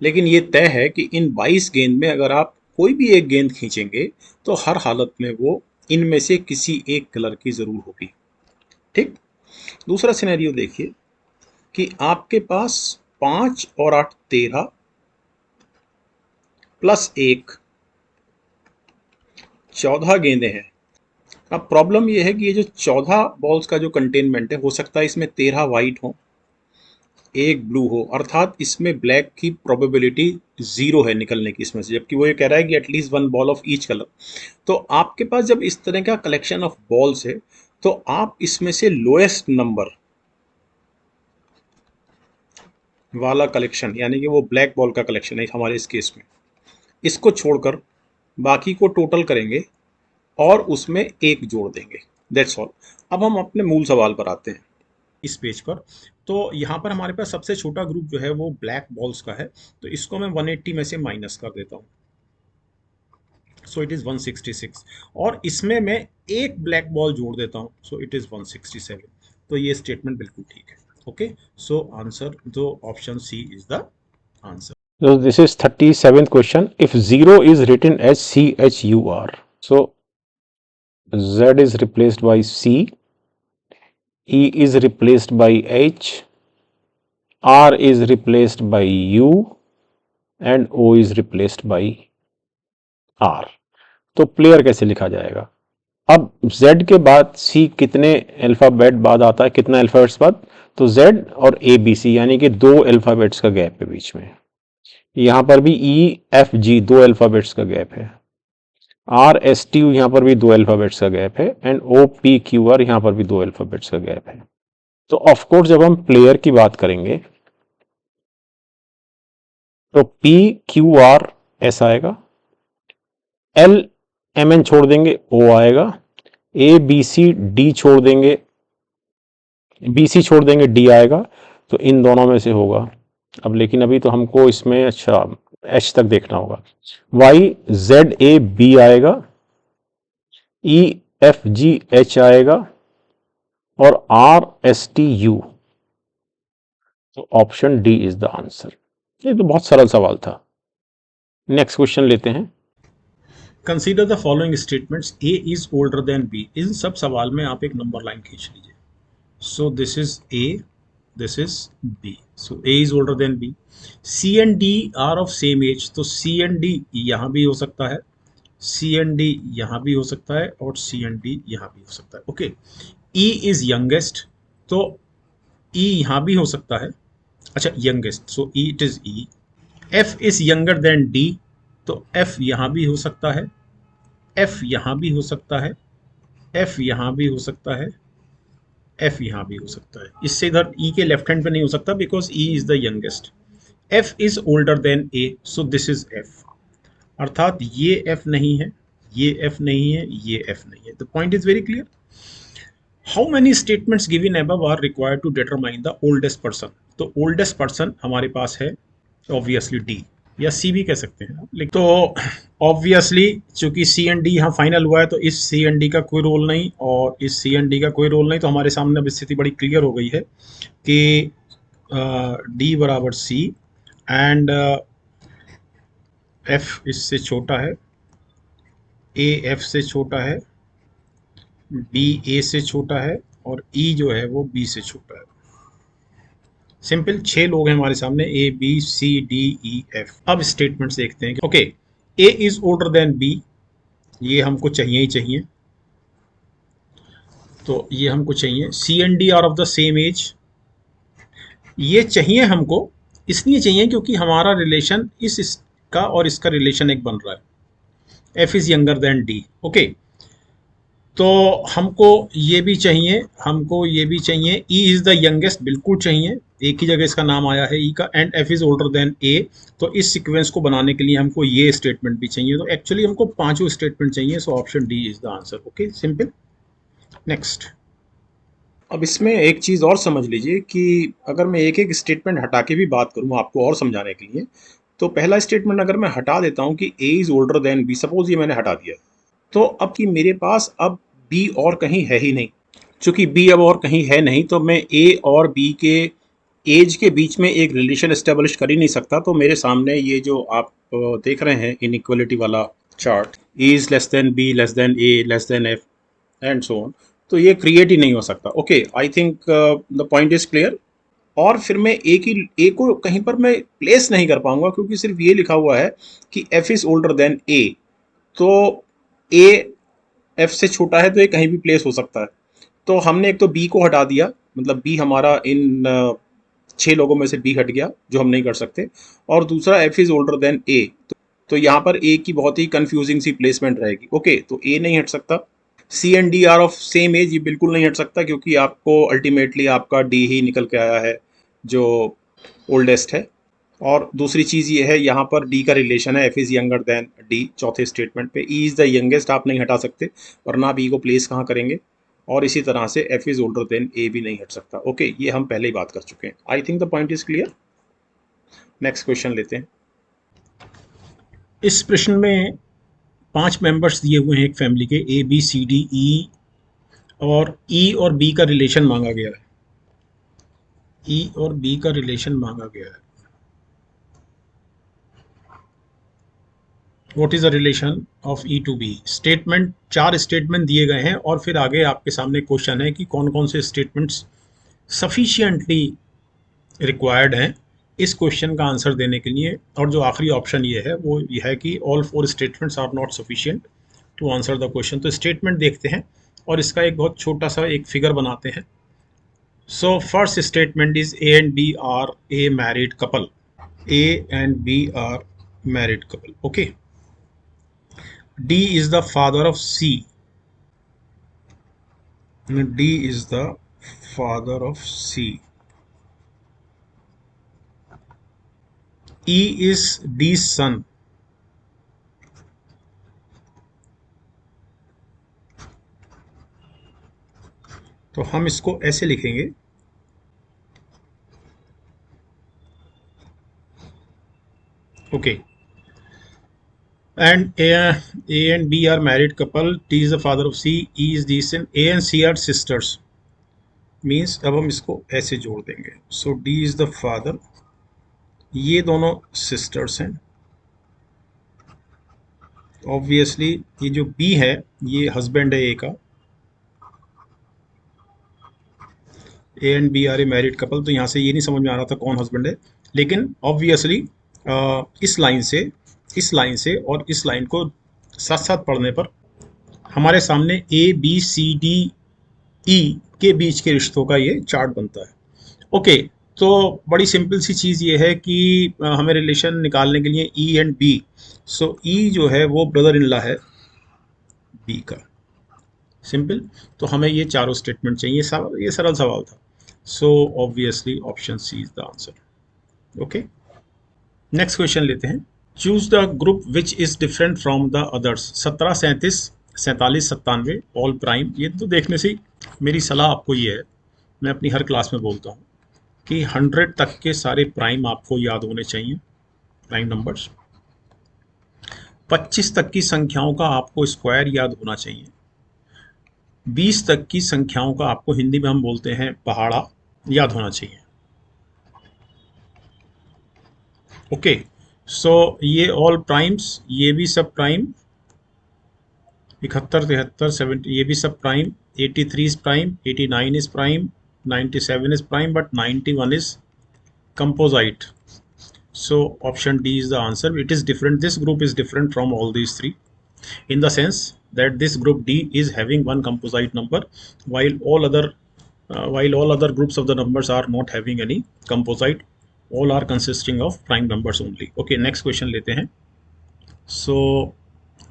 लेकिन ये तय है कि इन 22 गेंद में अगर आप कोई भी एक गेंद खींचेंगे तो हर हालत में वो इनमें से किसी एक कलर की जरूर होगी। ठीक। दूसरा सिनेरियो देखिए कि आपके पास 5 और 8 13 प्लस 1 14 गेंदें हैं। अब प्रॉब्लम ये है कि ये जो 14 बॉल्स का जो कंटेनमेंट है, हो सकता है इसमें 13 वाइट हो, एक ब्लू हो, अर्थात इसमें ब्लैक की प्रोबेबिलिटी 0 है निकलने की इसमें से, जबकि वो ये कह रहा है कि at least 1 ball of each colour. तो आपके पास जब इस तरह का कलेक्शन ऑफ बॉल्स है तो आप इसमें से लोएस्ट नंबर वाला कलेक्शन, यानी कि वो ब्लैक बॉल का कलेक्शन है हमारे इस केस में, इसको छोड़कर बाकी को टोटल करेंगे और उसमें एक जोड़ देंगे। That's all. अब हम अपने मूल सवाल पर आते हैं इस पेज पर। तो यहाँ पर हमारे पास सबसे छोटा ग्रुप जो है वो ब्लैक बॉल्स का है, तो इसको मैं 180 में से माइनस कर देता हूँ, सो इट इज़ 166, और इसमें मैं एक ब्लैक बॉल जोड़ देता हूँ, सो इट इज़ 167। तो ये स्टेटमेंट बिल्कुल ठीक है। ओके, सो आंसर जो option C is the answer. So this is 37th question. If 0 is written as CHUR, so Z is replaced by C, E is replaced by H, R is replaced by U, and O is replaced by R. तो player कैसे लिखा जाएगा? अब Z के बाद C कितने alphabet बाद आता है, कितना अल्फाबेट्स बाद? तो Z और ABC यानी कि 2 अल्फाबेट्स का गैप है बीच में। यहाँ पर भी EFG 2 अल्फाबेट्स का गैप है, RSTU यहाँ पर भी 2 अल्फाबेट्स का गैप है, एंड OPQR यहाँ पर भी 2 अल्फाबेट्स का गैप है। तो ऑफकोर्स जब हम प्लेयर की बात करेंगे तो PQR ऐसा आएगा, LMN छोड़ देंगे O आएगा, ABCD छोड़ देंगे, BC छोड़ देंगे D आएगा, तो इन दोनों में से होगा। अब लेकिन अभी तो हमको इसमें अच्छा H तक देखना होगा। YZAB आएगा, EFGH आएगा, और RSTU। तो option D is the answer. ये तो बहुत सरल सवाल था। नेक्स्ट क्वेश्चन लेते हैं। Consider the following statements, A is older than B. इन सब सवाल में आप एक नंबर लाइन खींच लीजिए। So this is A, this is B, so A is older than B. C and D are of same age, तो C and D यहाँ भी हो सकता है, सी एंड डी यहाँ भी हो सकता है, और सी एंड डी यहाँ भी हो सकता है। ओके, ई इज यंगेस्ट, तो ई यहाँ भी हो सकता है, अच्छा youngest, so E it is E. F is younger than D, तो एफ यहाँ भी हो सकता है, एफ यहाँ भी हो सकता है, एफ यहाँ भी हो सकता है, एफ यहाँ भी हो सकता है। इससे इधर ई के लेफ्ट हैंड पे नहीं हो सकता because E is the youngest. F is older than A, so this is F, अर्थात ये एफ नहीं है, ये एफ नहीं है, ये एफ नहीं है। The point is very clear. How many statements given above are required to determine the oldest person, तो ओल्डेस्ट पर्सन हमारे पास है ऑब्वियसली डी, या सी भी कह सकते हैं। तो ऑब्वियसली चूंकि सी एंड डी यहाँ फाइनल हुआ है, तो इस सी एंड डी का कोई रोल नहीं और इस सी एंड डी का कोई रोल नहीं, तो हमारे सामने अब स्थिति बड़ी क्लियर हो गई है कि डी बराबर सी एंड एफ इससे छोटा है, ए एफ से छोटा है, बी ए से छोटा है, और ई जो है वो बी से छोटा है। सिंपल 6 लोग हैं हमारे सामने, A B C D E F. अब स्टेटमेंट्स देखते हैं। Okay, A is older than B, ये हमको चाहिए ही चाहिए, तो ये हमको चाहिए। C and D are of the same age, ये चाहिए हमको, इसलिए चाहिए क्योंकि हमारा रिलेशन इसका और इसका रिलेशन एक बन रहा है। F is younger than D, okay, तो हमको ये भी चाहिए, हमको ये भी चाहिए। ई इज द यंगेस्ट, बिल्कुल चाहिए, एक ही जगह इसका नाम आया है ई का, and F is older than A, तो इस सीक्वेंस को बनाने के लिए हमको ये स्टेटमेंट भी चाहिए। तो एक्चुअली हमको 5 स्टेटमेंट चाहिए, सो option D is the answer. Okay, simple. Next, अब इसमें एक चीज़ और समझ लीजिए कि अगर मैं एक एक स्टेटमेंट हटा के भी बात करूँ आपको और समझाने के लिए, तो पहला स्टेटमेंट अगर मैं हटा देता हूँ कि A is older than B, suppose ये मैंने हटा दिया, तो अब कि मेरे पास अब बी और कहीं है ही नहीं। चूंकि बी अब और कहीं है नहीं, तो मैं ए और बी के एज के बीच में एक रिलेशन एस्टेब्लिश कर ही नहीं सकता। तो मेरे सामने ये जो आप देख रहे हैं इनइक्वालिटी वाला chart, A is less than B, less than A, less than F and so on, तो ये क्रिएट ही नहीं हो सकता। Okay, I think the point is clear. और फिर मैं ए को कहीं पर मैं प्लेस नहीं कर पाऊंगा, क्योंकि सिर्फ ये लिखा हुआ है कि F is older than A. तो ए एफ से छोटा है तो ये कहीं भी प्लेस हो सकता है। तो हमने एक तो बी को हटा दिया, मतलब बी हमारा इन 6 लोगों में से बी हट गया, जो हम नहीं कर सकते। और दूसरा F is older than A, तो यहाँ पर ए की बहुत ही कंफ्यूजिंग सी प्लेसमेंट रहेगी। ओके, तो ए नहीं हट सकता। C and D are of same age, ये बिल्कुल नहीं हट सकता, क्योंकि आपको अल्टीमेटली आपका डी ही निकल के आया है जो ओल्डेस्ट है। और दूसरी चीज़ ये है, यहाँ पर डी का रिलेशन है F is younger than D, चौथे स्टेटमेंट पे ई इज़ द यंगेस्ट आप नहीं हटा सकते, वरना आप ई को प्लेस कहाँ करेंगे। और इसी तरह से एफ इज़ ओल्डर देन ए भी नहीं हट सकता। ओके, ये हम पहले ही बात कर चुके हैं। आई think the point is clear. Next question लेते हैं। इस प्रश्न में 5 मेंबर्स दिए हुए हैं एक फैमिली के, ए बी सी डी ई, और ई और बी का रिलेशन मांगा गया है। ई और बी का रिलेशन मांगा गया है। What is the relation of E to B? Statement, 4 statement दिए गए हैं और फिर आगे आपके सामने क्वेश्चन है कि कौन कौन से स्टेटमेंट्स सफिशिएंटली रिक्वायर्ड हैं इस क्वेश्चन का आंसर देने के लिए। और जो आखिरी ऑप्शन ये है वो ये है कि all 4 statements are not sufficient to answer the question. तो स्टेटमेंट देखते हैं और इसका एक बहुत छोटा सा एक फिगर बनाते हैं। So first statement is A and B are a married couple. A and B are married couple. Okay, D is the father of C. D is the father of C. E is D's son. तो हम इसको ऐसे लिखेंगे, okay. And A and B are married couple. T is the father of C. E is D's son. A and C are sisters. Means अब हम इसको ऐसे जोड़ देंगे। So D is the father. ये दोनों sisters हैं। Obviously ये जो B है ये husband है A का। A and B are a married couple, तो यहाँ से ये नहीं समझ में आ रहा था कौन हस्बैंड है, लेकिन ऑब्वियसली इस लाइन से और इस लाइन को साथ साथ पढ़ने पर हमारे सामने ए बी सी डी ई के बीच के रिश्तों का ये चार्ट बनता है। ओके, तो बड़ी सिंपल सी चीज़ ये है कि हमें रिलेशन निकालने के लिए ई एंड बी। सो ई जो है वो ब्रदर इन लॉ है बी का। सिंपल, तो हमें ये चारों स्टेटमेंट चाहिए। ये सरल सवाल था। So obviously option C is the answer. Okay, next question लेते हैं। Choose the group which is different from the others. 17, 37, 47, 97 all prime. ये तो देखने से मेरी सलाह आपको ये है, मैं अपनी हर क्लास में बोलता हूँ कि 100 तक के सारे प्राइम आपको याद होने चाहिए, प्राइम नंबर्स। 25 तक की संख्याओं का आपको स्क्वायर याद होना चाहिए। 20 तक की संख्याओं का आपको हिंदी में हम बोलते हैं पहाड़ा, याद होना चाहिए। ओके, सो ये ऑल प्राइम्स, ये भी सब प्राइम, 71, 73, 70 ये भी सब prime, 83 is prime, 89 is prime, 97 is prime, but 91 is composite. So option D is the answer. It is different. This group is different from all these 3 in the sense that this group D is having one composite number, while all other groups of the numbers are not having any composite. All are consisting of prime numbers only. Okay, next question लेते हैं। So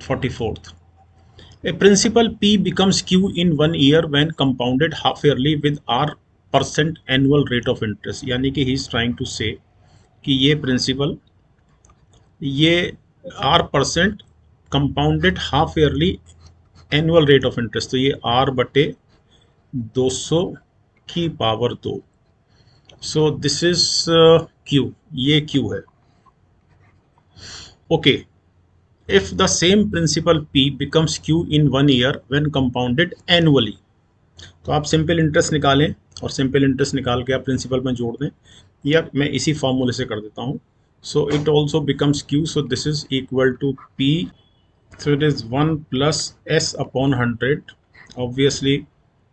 44th. A principal P becomes Q in 1 year when compounded half yearly with R% annual rate of interest. यानी कि he is trying to say कि ये principal ये R% compounded half yearly annual rate of interest, तो ये R/200 की power 2। So this is Q, ये Q है। Okay, if the same principal P becomes Q in 1 year when compounded annually, तो आप सिंपल इंटरेस्ट निकालें और सिंपल इंटरेस्ट निकाल के आप प्रिंसिपल में जोड़ दें, या मैं इसी फॉर्मूले से कर देता हूँ। So it also becomes Q, so this is equal to P, so it is 1 plus S upon 100. Obviously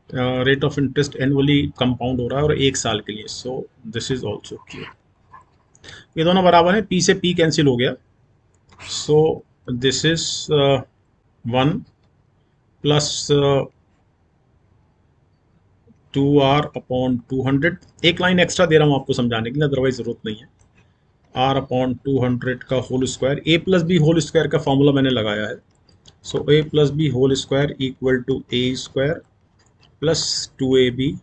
rate of interest annually compound हो रहा है और 1 साल के लिए, सो दिस इज ऑल्सो क्लियर। ये दोनों बराबर है, पी से पी कैंसिल हो गया, सो दिस इज 1 प्लस 2r/200। एक लाइन एक्स्ट्रा दे रहा हूँ आपको समझाने के लिए, अदरवाइज जरूरत नहीं है। r/200 का whole square, a plus b whole square का फॉर्मूला मैंने लगाया है, सो a plus b whole square equal to a square plus 2ab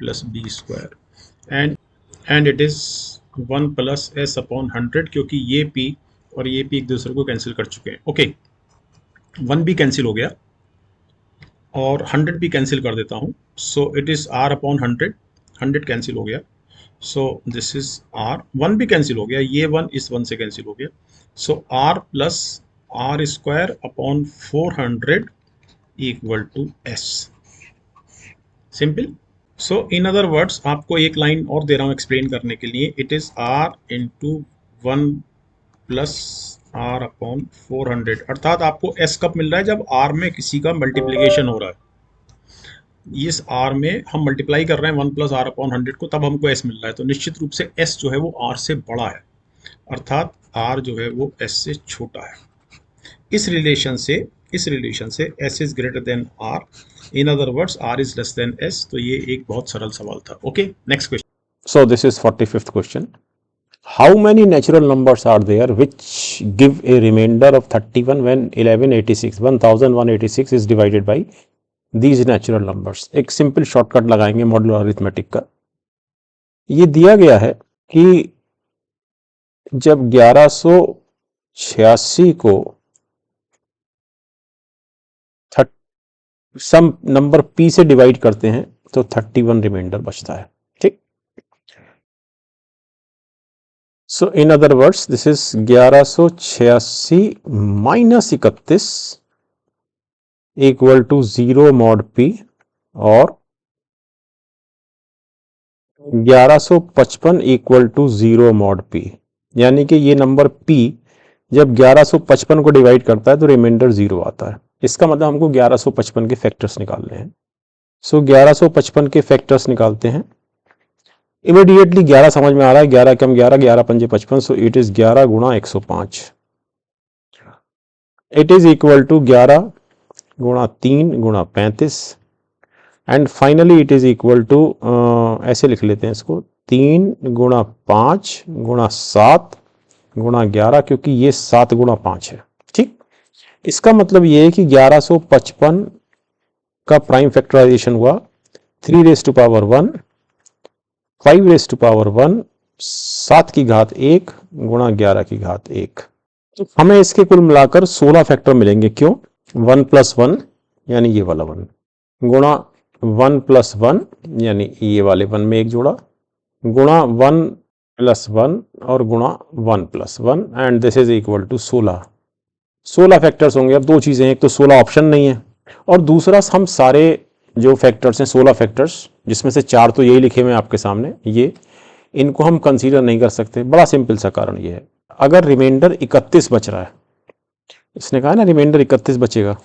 plus b square and it is 1 plus s/100, क्योंकि ये p और ये p एक दूसरे को कैंसिल कर चुके हैं। ओके, 1 भी कैंसिल हो गया और 100 भी कैंसिल कर देता हूँ, so it is r/100, 100 cancel हो गया, सो दिस इज r, 1 भी कैंसिल हो गया, ये 1 इस 1 से कैंसिल हो गया, so r plus r square upon 400 equal to s। Simple. So in other words, आपको एक लाइन और दे रहा हूँ एक्सप्लेन करने के लिए, it is r into 1 plus r upon 400, अर्थात आपको s कब मिल रहा है, जब r में किसी का मल्टीप्लीकेशन हो रहा है। इस r में हम मल्टीप्लाई कर रहे हैं 1 प्लस r अपॉन 100 को, तब हमको s मिल रहा है, तो निश्चित रूप से s जो है वो r से बड़ा है, अर्थात r जो है वो s से छोटा है। इस रिलेशन से s is greater than r, in other words r is less then s। तो ये एक बहुत सरल सवाल था। Okay, next question. So this is 45th question. How many natural numbers are there which give a remainder of 31 when 1186 is divided by these natural numbers? एक simple shortcut लगाएंगे modular arithmetic का। ये दिया गया है कि जब 1186 को सम नंबर p से डिवाइड करते हैं तो 31 रिमाइंडर बचता है। ठीक, so in other words this is 1186 minus 31 equal to 0 mod p और 1155 इक्वल टू 0 मॉड p, यानी कि ये नंबर p जब 1155 को डिवाइड करता है तो रिमाइंडर 0 आता है। इसका मतलब हमको 1155 के फैक्टर्स निकालने हैं। सो 1155 के फैक्टर्स निकालते हैं। इमीडिएटली 11 समझ में आ रहा है, 11 कम 11, 11 पंजे 55, सो इट इज 11 गुणा 105, इट इज इक्वल टू 11 गुणा 3 गुणा 35 and finally it is equal to, ऐसे लिख लेते हैं इसको, 3 गुणा 5 गुणा 7 गुणा 11, क्योंकि ये 7 गुणा 5 है। ठीक, इसका मतलब ये है कि 1155 का प्राइम फैक्टराइजेशन हुआ 3 raise to power 1, 5 raise to power 1, 7 की घात 1 गुणा 11 की घात 1। तो हमें इसके कुल मिलाकर 16 फैक्टर मिलेंगे। क्यों? 1 प्लस 1 यानी ये वाला 1 गुणा 1 प्लस 1 यानी ये वाले 1 में एक जोड़ा गुणा 1 प्लस 1 और गुणा 1 plus 1 and this is equal to 16 factors होंगे। अब दो चीज़ें, एक तो 16 ऑप्शन नहीं है और दूसरा हम सारे जो फैक्टर्स हैं 16 फैक्टर्स, जिसमें से 4 तो यही लिखे हुए हैं आपके सामने, ये इनको हम कंसीडर नहीं कर सकते। बड़ा सिंपल सा कारण ये है, अगर रिमाइंडर 31 बच रहा है, इसने कहा ना रिमाइंडर 31 बचेगा,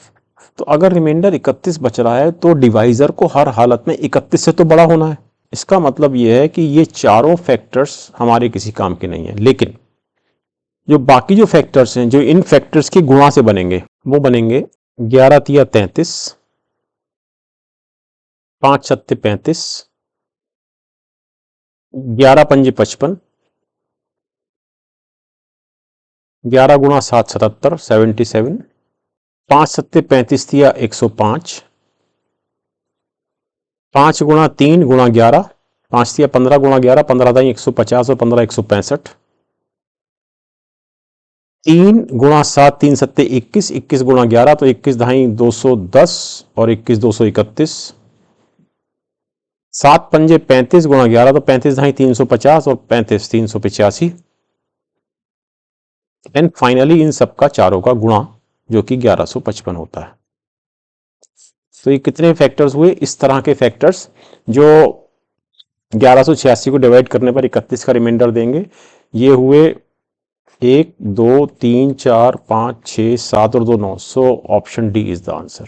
तो अगर रिमाइंडर 31 बच रहा है तो डिवाइजर को हर हालत में 31 से तो बड़ा होना है। इसका मतलब ये है कि ये चारों फैक्टर्स हमारे किसी काम के नहीं है, लेकिन जो बाकी जो फैक्टर्स हैं जो इन फैक्टर्स के गुणा से बनेंगे वो बनेंगे 11 तिया 33, 5 सत्ते 35, 11 पंजे 55, 11 गुणा 7 77 77, 5 सत्ते 35 तिया 105, 5 गुणा 3 गुणा 11, 5 तिया 15 गुणा 11, 15 दाई 150 और 15 165, 3 गुणा 7 3 सत्ते 21, 21 गुणा 11 तो 21 ढाई 210 और 21 231, 7 पंजे 35 गुणा 11 तो 35 ढाई 350 और 35 385 एंड फाइनली इन सबका चारों का गुणा जो कि 1155 होता है। तो ये कितने फैक्टर्स हुए? इस तरह के फैक्टर्स जो 1186 को डिवाइड करने पर 31 का रिमाइंडर देंगे, ये हुए 1 2 3 4 5 6 7 और 2 9, सो option D is the answer.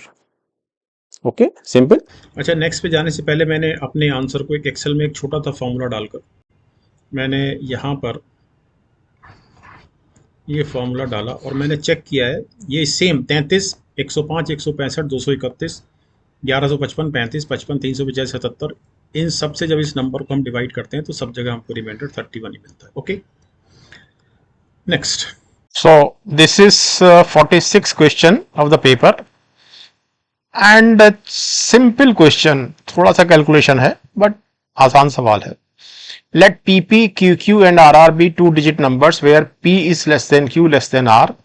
Okay, simple. अच्छा, नेक्स्ट पे जाने से पहले मैंने अपने आंसर को एक एक्सेल में एक छोटा सा फॉर्मूला डालकर मैंने यहाँ पर ये फॉर्मूला डाला और मैंने चेक किया है, ये सेम 33, 105, 165, 231, 1155, 35, 55, 350, 77, इन सब से जब इस नंबर को हम डिवाइड करते हैं तो सब जगह हमको रिमाइंडर 31 ही मिलता है। Okay, next. So this is 46 question of the paper and simple question, थोड़ा सा कैलकुलेशन है बट आसान सवाल है। Let PP, QQ and RR be two digit numbers where P is less than Q less than R.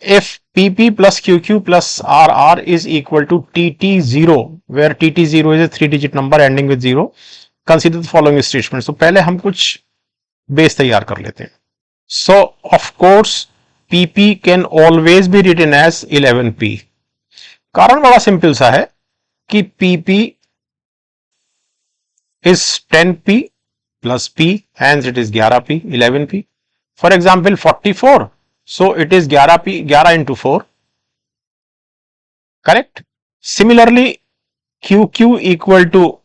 If PP plus QQ plus RR is equal to TT0 where TT0 is a three digit number ending with 0, consider the following statements. तो पहले हम कुछ base तैयार कर लेते हैं। So of course PP can always be written as 11P. कारण बड़ा सिंपल सा है कि PP is 10P plus P, hence it is 11P, 11P. For example 44, so it is 11P, 11 into 4. Correct? Similarly QQ equal to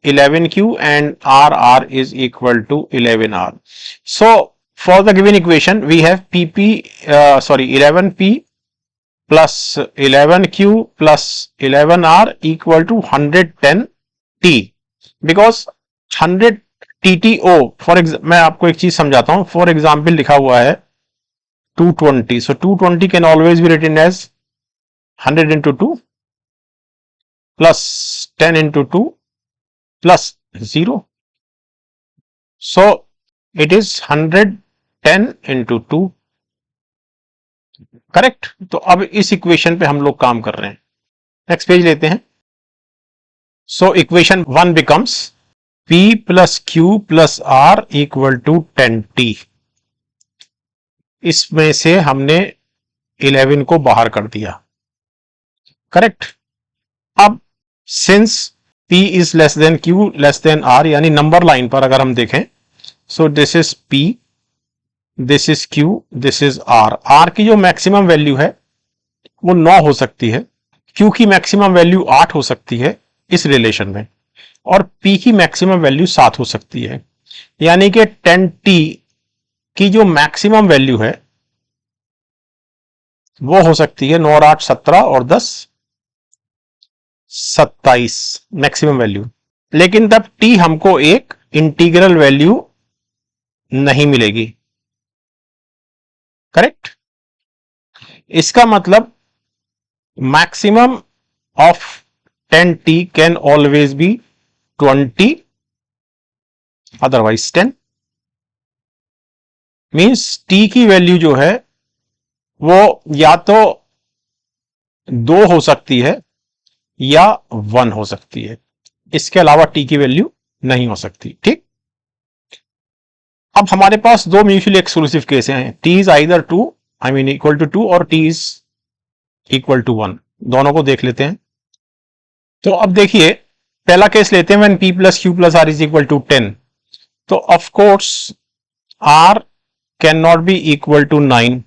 11Q and RR is equal to 11R. So for the given equation, we have 11P plus 11Q plus 11R equal to 110T because 100 TTO, मैं आपको एक चीज समझाता हूं। For example लिखा हुआ है 220, so 220 can always be written as 100 into 2 plus 10 into 2 plus 0, so it is 110 into 2. Correct. तो अब इस इक्वेशन पे हम लोग काम कर रहे हैं। नेक्स्ट पेज लेते हैं। So equation 1 becomes P plus Q plus R equal to 10T। इसमें से हमने 11 को बाहर कर दिया। करेक्ट। अब since P is less then Q less than R, यानी नंबर लाइन पर अगर हम देखें, सो this is P, this is Q, this is R। R की जो मैक्सिमम वैल्यू है वो 9 हो सकती है, Q की मैक्सिमम वैल्यू 8 हो सकती है इस रिलेशन में, और P की मैक्सिमम वैल्यू 7 हो सकती है। यानी कि 10T की जो मैक्सिमम वैल्यू है वो हो सकती है 9 और 8 17 और 10 27 मैक्सिमम वैल्यू। लेकिन तब T हमको एक इंटीग्रल वैल्यू नहीं मिलेगी। करेक्ट। इसका मतलब maximum of 10T can always be 20, otherwise 10। Means T की वैल्यू जो है वो या तो 2 हो सकती है या 1 हो सकती है, इसके अलावा T की वैल्यू नहीं हो सकती। ठीक। अब हमारे पास दो म्यूचुअली एक्सक्लूसिव केस हैं, T is either 2 I mean equal to 2 और T इज इक्वल टू 1। दोनों को देख लेते हैं। तो अब देखिए पहला केस लेते हैं, when P plus Q plus R is equal to 10। तो of course R can not be equal to 9,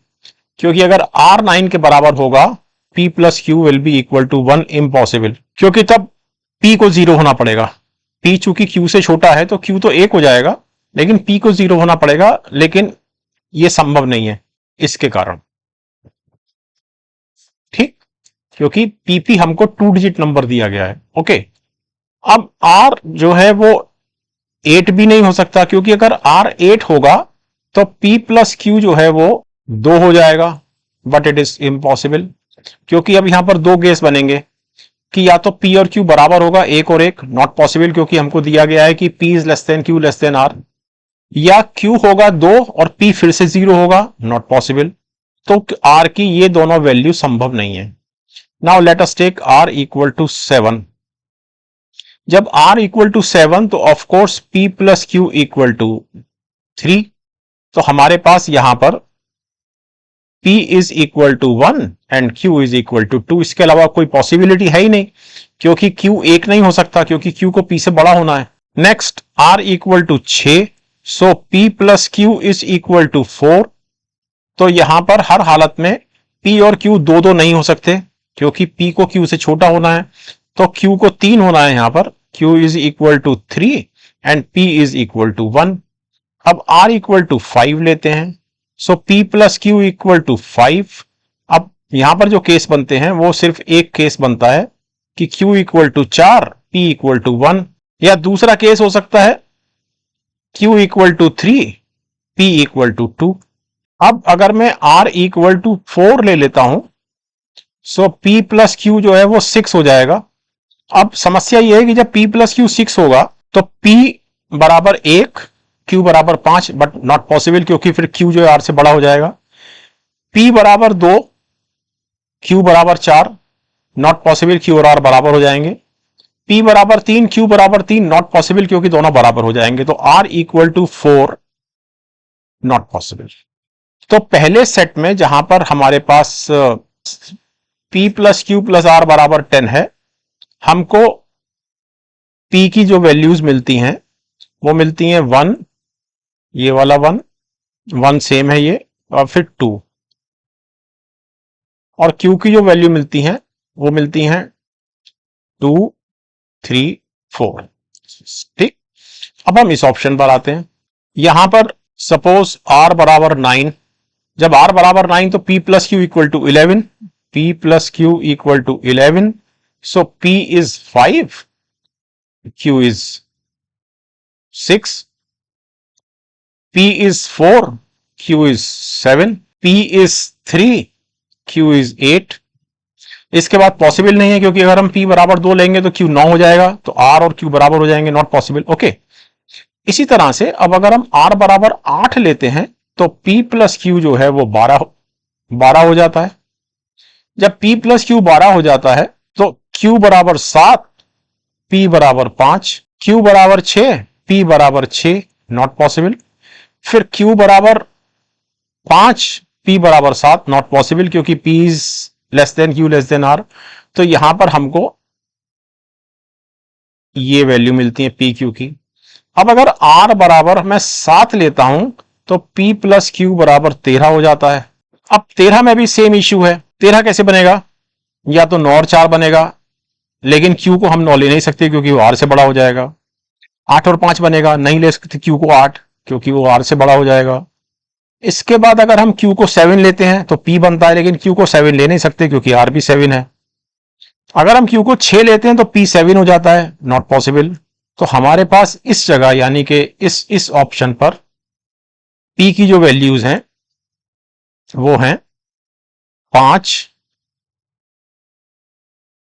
क्योंकि अगर R 9 के बराबर होगा P plus Q will be equal to 1, impossible, क्योंकि तब P को 0 होना पड़ेगा। P चूंकि Q से छोटा है तो Q तो 1 हो जाएगा, लेकिन P को 0 होना पड़ेगा, लेकिन यह संभव नहीं है इसके कारण। ठीक, क्योंकि PP हमको 2 डिजिट नंबर दिया गया है। ओके। अब R जो है वो 8 भी नहीं हो सकता, क्योंकि अगर R 8 होगा तो P प्लस Q जो है वो 2 हो जाएगा, बट इट इज इम्पॉसिबल, क्योंकि अब यहां पर दो केस बनेंगे कि या तो P और Q बराबर होगा 1 और 1, नॉट पॉसिबल, क्योंकि हमको दिया गया है कि P is less then Q less than R, या Q होगा 2 और P फिर से 0 होगा, नॉट पॉसिबल। तो R की ये दोनों वैल्यू संभव नहीं है। Now let us take R equal to 7। जब R इक्वल टू 7 तो of course P plus Q equal to 3। तो हमारे पास यहां पर P is equal to 1 and Q is equal to 2। इसके अलावा कोई पॉसिबिलिटी है ही नहीं, क्योंकि Q 1 नहीं हो सकता, क्योंकि Q को P से बड़ा होना है। Next R equal to 6, so P plus Q is equal to 4। तो यहां पर हर हालत में P और Q दो नहीं हो सकते, क्योंकि P को Q से छोटा होना है, तो Q को 3 होना है यहां पर, Q is equal to 3 and P is equal to 1। अब R इक्वल टू 5 लेते हैं, so P plus Q equal to 5। अब यहां पर जो केस बनते हैं वो सिर्फ एक केस बनता है कि Q equal to 4, P equal to 1, या दूसरा केस हो सकता है Q equal to 3, P equal to 2। अब अगर मैं R इक्वल टू 4 ले लेता हूं, सो P प्लस Q जो है वो 6 हो जाएगा। अब समस्या ये है कि जब P प्लस Q 6 होगा तो P बराबर 1, Q बराबर 5, बट नॉट पॉसिबल क्योंकि फिर Q जो है R से बड़ा हो जाएगा। P बराबर 2, Q बराबर 4, नॉट पॉसिबल, Q और R बराबर हो जाएंगे। P बराबर 3, Q बराबर 3, नॉट पॉसिबल क्योंकि दोनों बराबर हो जाएंगे। तो R equal to 4, not possible. तो पहले सेट में जहां पर हमारे पास P plus Q plus R बराबर 10 है, हमको P की जो वैल्यूज मिलती हैं वो मिलती हैं 1, ये वाला 1 सेम है ये, और फिर 2, और Q की जो वैल्यू मिलती हैं वो मिलती हैं 2, 3, 4। ठीक, अब हम इस ऑप्शन पर आते हैं। यहां पर सपोज R बराबर 9, जब R बराबर 9 तो P plus Q equal to 11, P plus Q equal to 11, so P is 5, Q is 6, P is 4, Q is 7, P is 3, Q is 8। इसके बाद पॉसिबल नहीं है क्योंकि अगर हम P बराबर 2 लेंगे तो Q 9 हो जाएगा, तो R और Q बराबर हो जाएंगे, नॉट पॉसिबल। ओके, इसी तरह से अब अगर हम R बराबर 8 लेते हैं तो P प्लस Q जो है वो 12 हो जाता है। जब P प्लस Q 12 हो जाता है तो Q बराबर 7, P बराबर 5, Q बराबर 6, P बराबर 6, नॉट पॉसिबल। फिर Q बराबर 5, P बराबर 7, नॉट पॉसिबल क्योंकि P is less then Q less than R। तो यहां पर हमको ये वैल्यू मिलती है P Q की। अब अगर R बराबर मैं 7 लेता हूं तो P प्लस Q बराबर 13 हो जाता है। अब 13 में भी सेम इश्यू है, 13 कैसे बनेगा, या तो 9 और 4 बनेगा, लेकिन Q को हम 9 ले नहीं सकते क्योंकि वो R से बड़ा हो जाएगा। 8 और 5 बनेगा, नहीं ले सकते Q को 8 क्योंकि वो R से बड़ा हो जाएगा। इसके बाद अगर हम Q को 7 लेते हैं तो P बनता है, लेकिन Q को 7 ले नहीं सकते क्योंकि R भी 7 है। अगर हम Q को 6 लेते हैं तो P 7 हो जाता है, नॉट पॉसिबल। तो हमारे पास इस जगह यानी कि इस ऑप्शन पर P की जो वैल्यूज हैं वो हैं 5,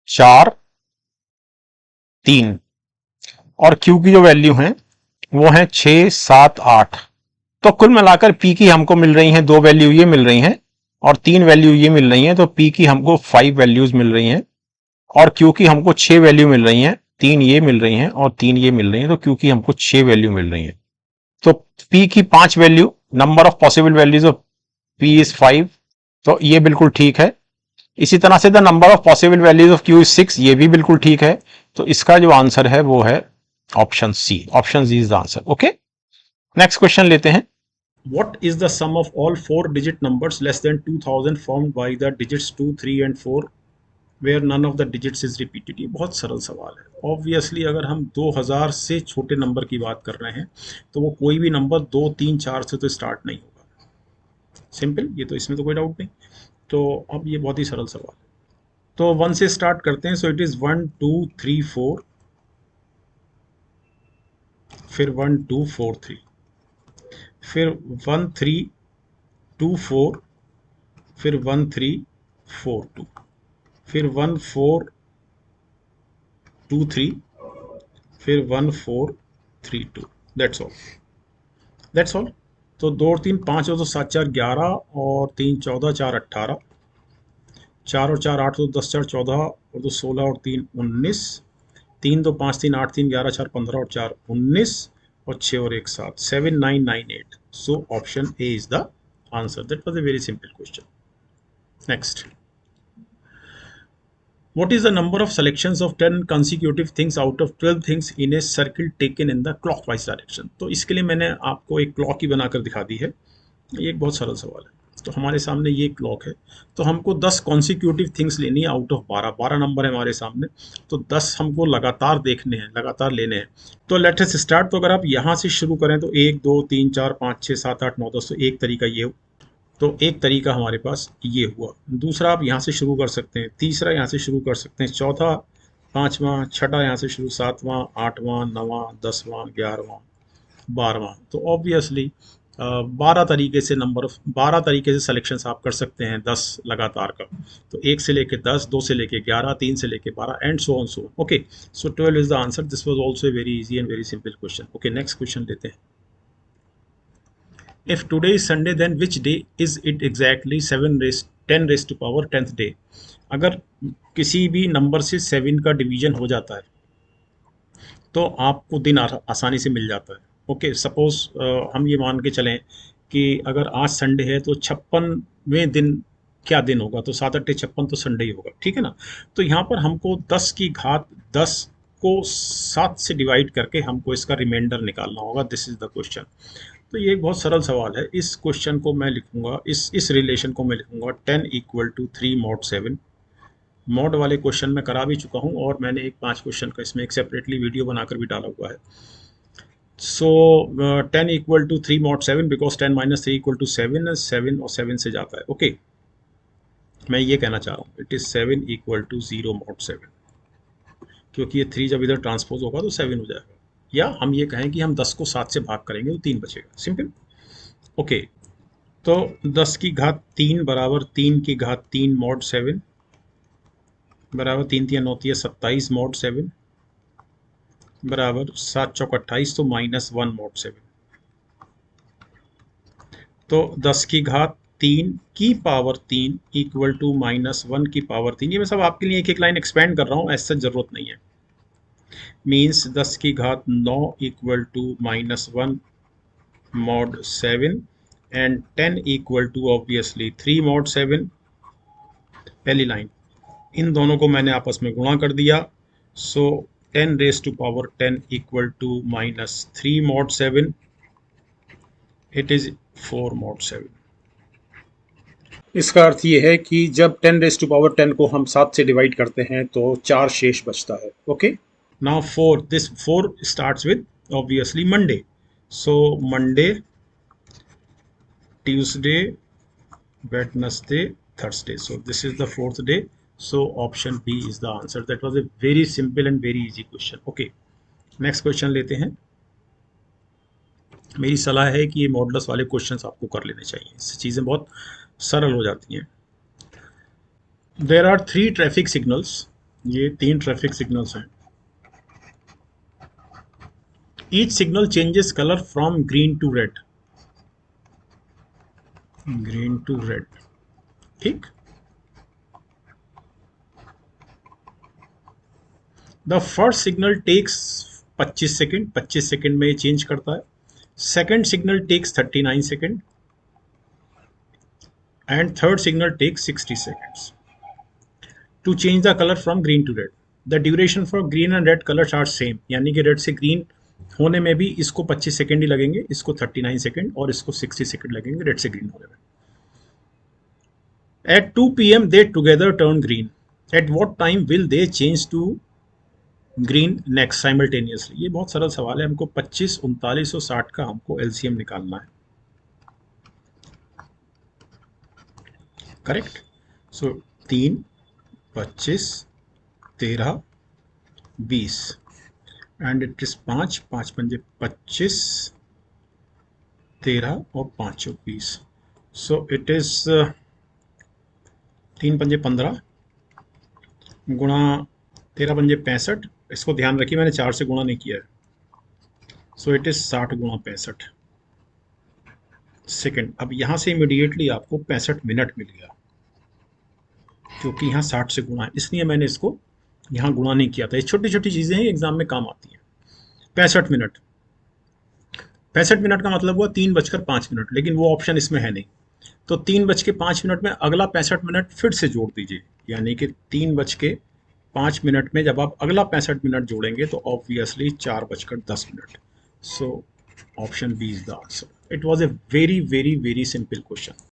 4, 3, और Q की जो वैल्यू हैं वो हैं 6, 7, 8। तो कुल मिलाकर P की हमको मिल रही हैं 2 वैल्यू ये मिल रही हैं और 3 वैल्यू ये मिल रही हैं, तो P की हमको 5 वैल्यूज मिल रही हैं, और Q की हमको 6 वैल्यू मिल रही हैं, 3 ये मिल रही हैं और 3 ये मिल रही हैं, तो Q की हमको 6 वैल्यू मिल रही हैं। तो P की 5 value, number of possible values of P is 5, तो ये बिल्कुल ठीक है। इसी तरह से the number of possible values of Q is 6, ये भी बिल्कुल ठीक है। तो इसका जो आंसर है वो है option C, option C is the answer. Okay, next question लेते हैं। What is the sum of all 4-digit numbers less than 2000 formed by the digits 2, 3 and 4 where none of the digits is repeated? ये बहुत सरल सवाल है। Obviously अगर हम 2000 से छोटे नंबर की बात कर रहे हैं तो वो कोई भी नंबर 2, 3, 4 से तो स्टार्ट नहीं होगा। सिंपल, ये तो इसमें तो कोई डाउट नहीं। तो अब ये बहुत ही सरल सवाल है। तो 1 से स्टार्ट करते हैं। सो इट इज़ 1, 2, 3, 4, फिर 1, 2, 4, 3, फिर 1, 3, 2, 4, फिर 1, 3, 4, 2, फिर 1, 4, 2, 3, फिर 1, 4, 3, 2। That's all, that's all. तो 2 और 3 5 और 2 7 4 11 और 3 14 4 18, 4 और 4 8 2 10 4 14 और 2 16 और 3 19, 3 2 5 3 8 3 11 4 15 और 4 19 और 6 और 1 7, 7 9 9 8। So option A is the answer. That was a very simple question. Next, what is the number of selections of 10 consecutive things out of 12 things in a circle taken in the clockwise direction? तो इसके लिए मैंने आपको एक clock ही बनाकर दिखा दी है। ये एक बहुत सरल सवाल है। तो हमारे सामने ये क्लॉक है, तो हमको 10 कॉन्सिक्यूटिव थिंग्स लेनी है आउट ऑफ 12 नंबर है हमारे सामने, तो 10 हमको लगातार देखने हैं, लगातार लेने हैं। तो लेट अस स्टार्ट। तो अगर आप यहाँ से शुरू करें तो 1 2 3 4 5 6 7 8 9 10, तो एक तरीका ये, तो एक तरीका हमारे पास ये हुआ। दूसरा आप यहाँ से शुरू कर सकते हैं, तीसरा यहाँ से शुरू कर सकते हैं, चौथा, पाँचवा, छठा यहाँ से शुरू, सातवां, आठवां, नवां, 10वां, 11वां, 12वां। तो ऑब्वियसली 12 तरीके से नंबर ऑफ 12 तरीके से सिलेक्शंस आप कर सकते हैं 10 लगातार का। तो 1 से लेके 10, 2 से लेके 11, 3 से लेके 12 and so on so. Okay, so 12 is the answer. This was also a very easy and very simple question. Okay, next question लेते हैं। If today is Sunday, then which day is it exactly 10 raised to power 10th day? अगर किसी भी number से 7 का division हो जाता है तो आपको दिन आसानी से मिल जाता है। ओके, सपोज हम ये मान के चलें कि अगर आज संडे है तो 56वें दिन क्या दिन होगा, तो 7 8 56 तो संडे ही होगा, ठीक है ना। तो यहाँ पर हमको 10 की घात 10 को 7 से डिवाइड करके हमको इसका रिमाइंडर निकालना होगा। This is the question. तो ये एक बहुत सरल सवाल है। इस क्वेश्चन को मैं लिखूंगा, इस रिलेशन को मैं लिखूंगा 10 इक्वल टू 3 mod 7। मॉड वाले क्वेश्चन मैं करा भी चुका हूँ और मैंने एक 5 क्वेश्चन का इसमें एक सेपरेटली वीडियो बनाकर भी डाला हुआ है। So 10 equal to 3 mod 7 because 10 minus 3 equal to 7, 7 और 7 से जाता है। ओके, मैं ये कहना चाह रहा हूँ it is 7 equal to 0 mod 7, क्योंकि ये 3 जब इधर ट्रांसपोज होगा तो 7 हो जाएगा। या हम ये कहें कि हम 10 को 7 से भाग करेंगे तो 3 बचेगा, सिंपल। ओके, तो 10 की घात 3 बराबर 3 की घात 3 mod 7 बराबर 3 3 9 27 mod 7 बराबर 7 चौक 28, तो -1 mod 7। तो 10 की घात 3 की पावर 3 इक्वल टू -1 की पावर 3। ये मैं सब आपके लिए एक एक लाइन एक्सपेंड कर रहा हूँ, ऐसा जरूरत नहीं है। मीन्स 10 की घात 9 equal to -1 mod 7 and 10 equal to obviously 3 mod 7। पहली लाइन, इन दोनों को मैंने आपस में गुणा कर दिया, so 10 raise to power 10 equal to -3 mod 7, it is 4 mod 7। इसका अर्थ ये है कि जब 10 रेज टू पावर 10 को हम 7 से डिवाइड करते हैं तो 4 शेष बचता है। Okay, now 4 starts with obviously Monday, so Monday, Tuesday, Wednesday, Thursday, so this is the 4th day, so option B is the answer. That was a very simple and very easy question. Okay, next question लेते हैं। मेरी सलाह है कि ये modulus वाले questions आपको कर लेने चाहिए, इससे चीज़ें बहुत सरल हो जाती हैं। देयर आर 3 ट्रैफिक सिग्नल्स, ये 3 ट्रैफिक सिग्नल्स हैं। Each signal changes colour from green to red, green to red, ठीक। The first signal takes 25 second, 25 second में ये चेंज करता है। Second signal takes 39 second and third signal takes 60 seconds to change the colour from green to red. The duration for green and red colours are same, यानी कि red से green होने में भी इसको 25 सेकेंड ही लगेंगे, इसको 39 सेकेंड और इसको 60 सेकेंड लगेंगे रेड से ग्रीन होने में। At 2 PM they together turn green, at what time will they change to green next simultaneously. ये बहुत सरल सवाल है, हमको 25, 39 और 60 का हमको एलसीएम निकालना है, correct. So 3, 25, 13, 20 and it is 5 पंजे 25, 13 और 5 20, सो इट इज 3 पंजे 15 गुणा 13 पंजे 65, इसको ध्यान रखिए मैंने 4 से गुणा नहीं किया है, सो इट इज 60 गुणा 65 सेकेंड। अब यहाँ से इमीडिएटली आपको 65 मिनट मिल गया, क्योंकि यहाँ 60 से गुणा है, इसलिए मैंने इसको यहाँ गुणा नहीं किया था। ये छोटी छोटी चीज़ें हैं, एग्जाम में काम आती हैं। 65 मिनट, 65 मिनट का मतलब हुआ 3:05, लेकिन वो ऑप्शन इसमें है नहीं, तो 3:05 में अगला 65 मिनट फिर से जोड़ दीजिए, यानी कि 3:05 में जब आप अगला 65 मिनट जोड़ेंगे तो obviously 4:10। So option B is the answer. It was a very very very simple question.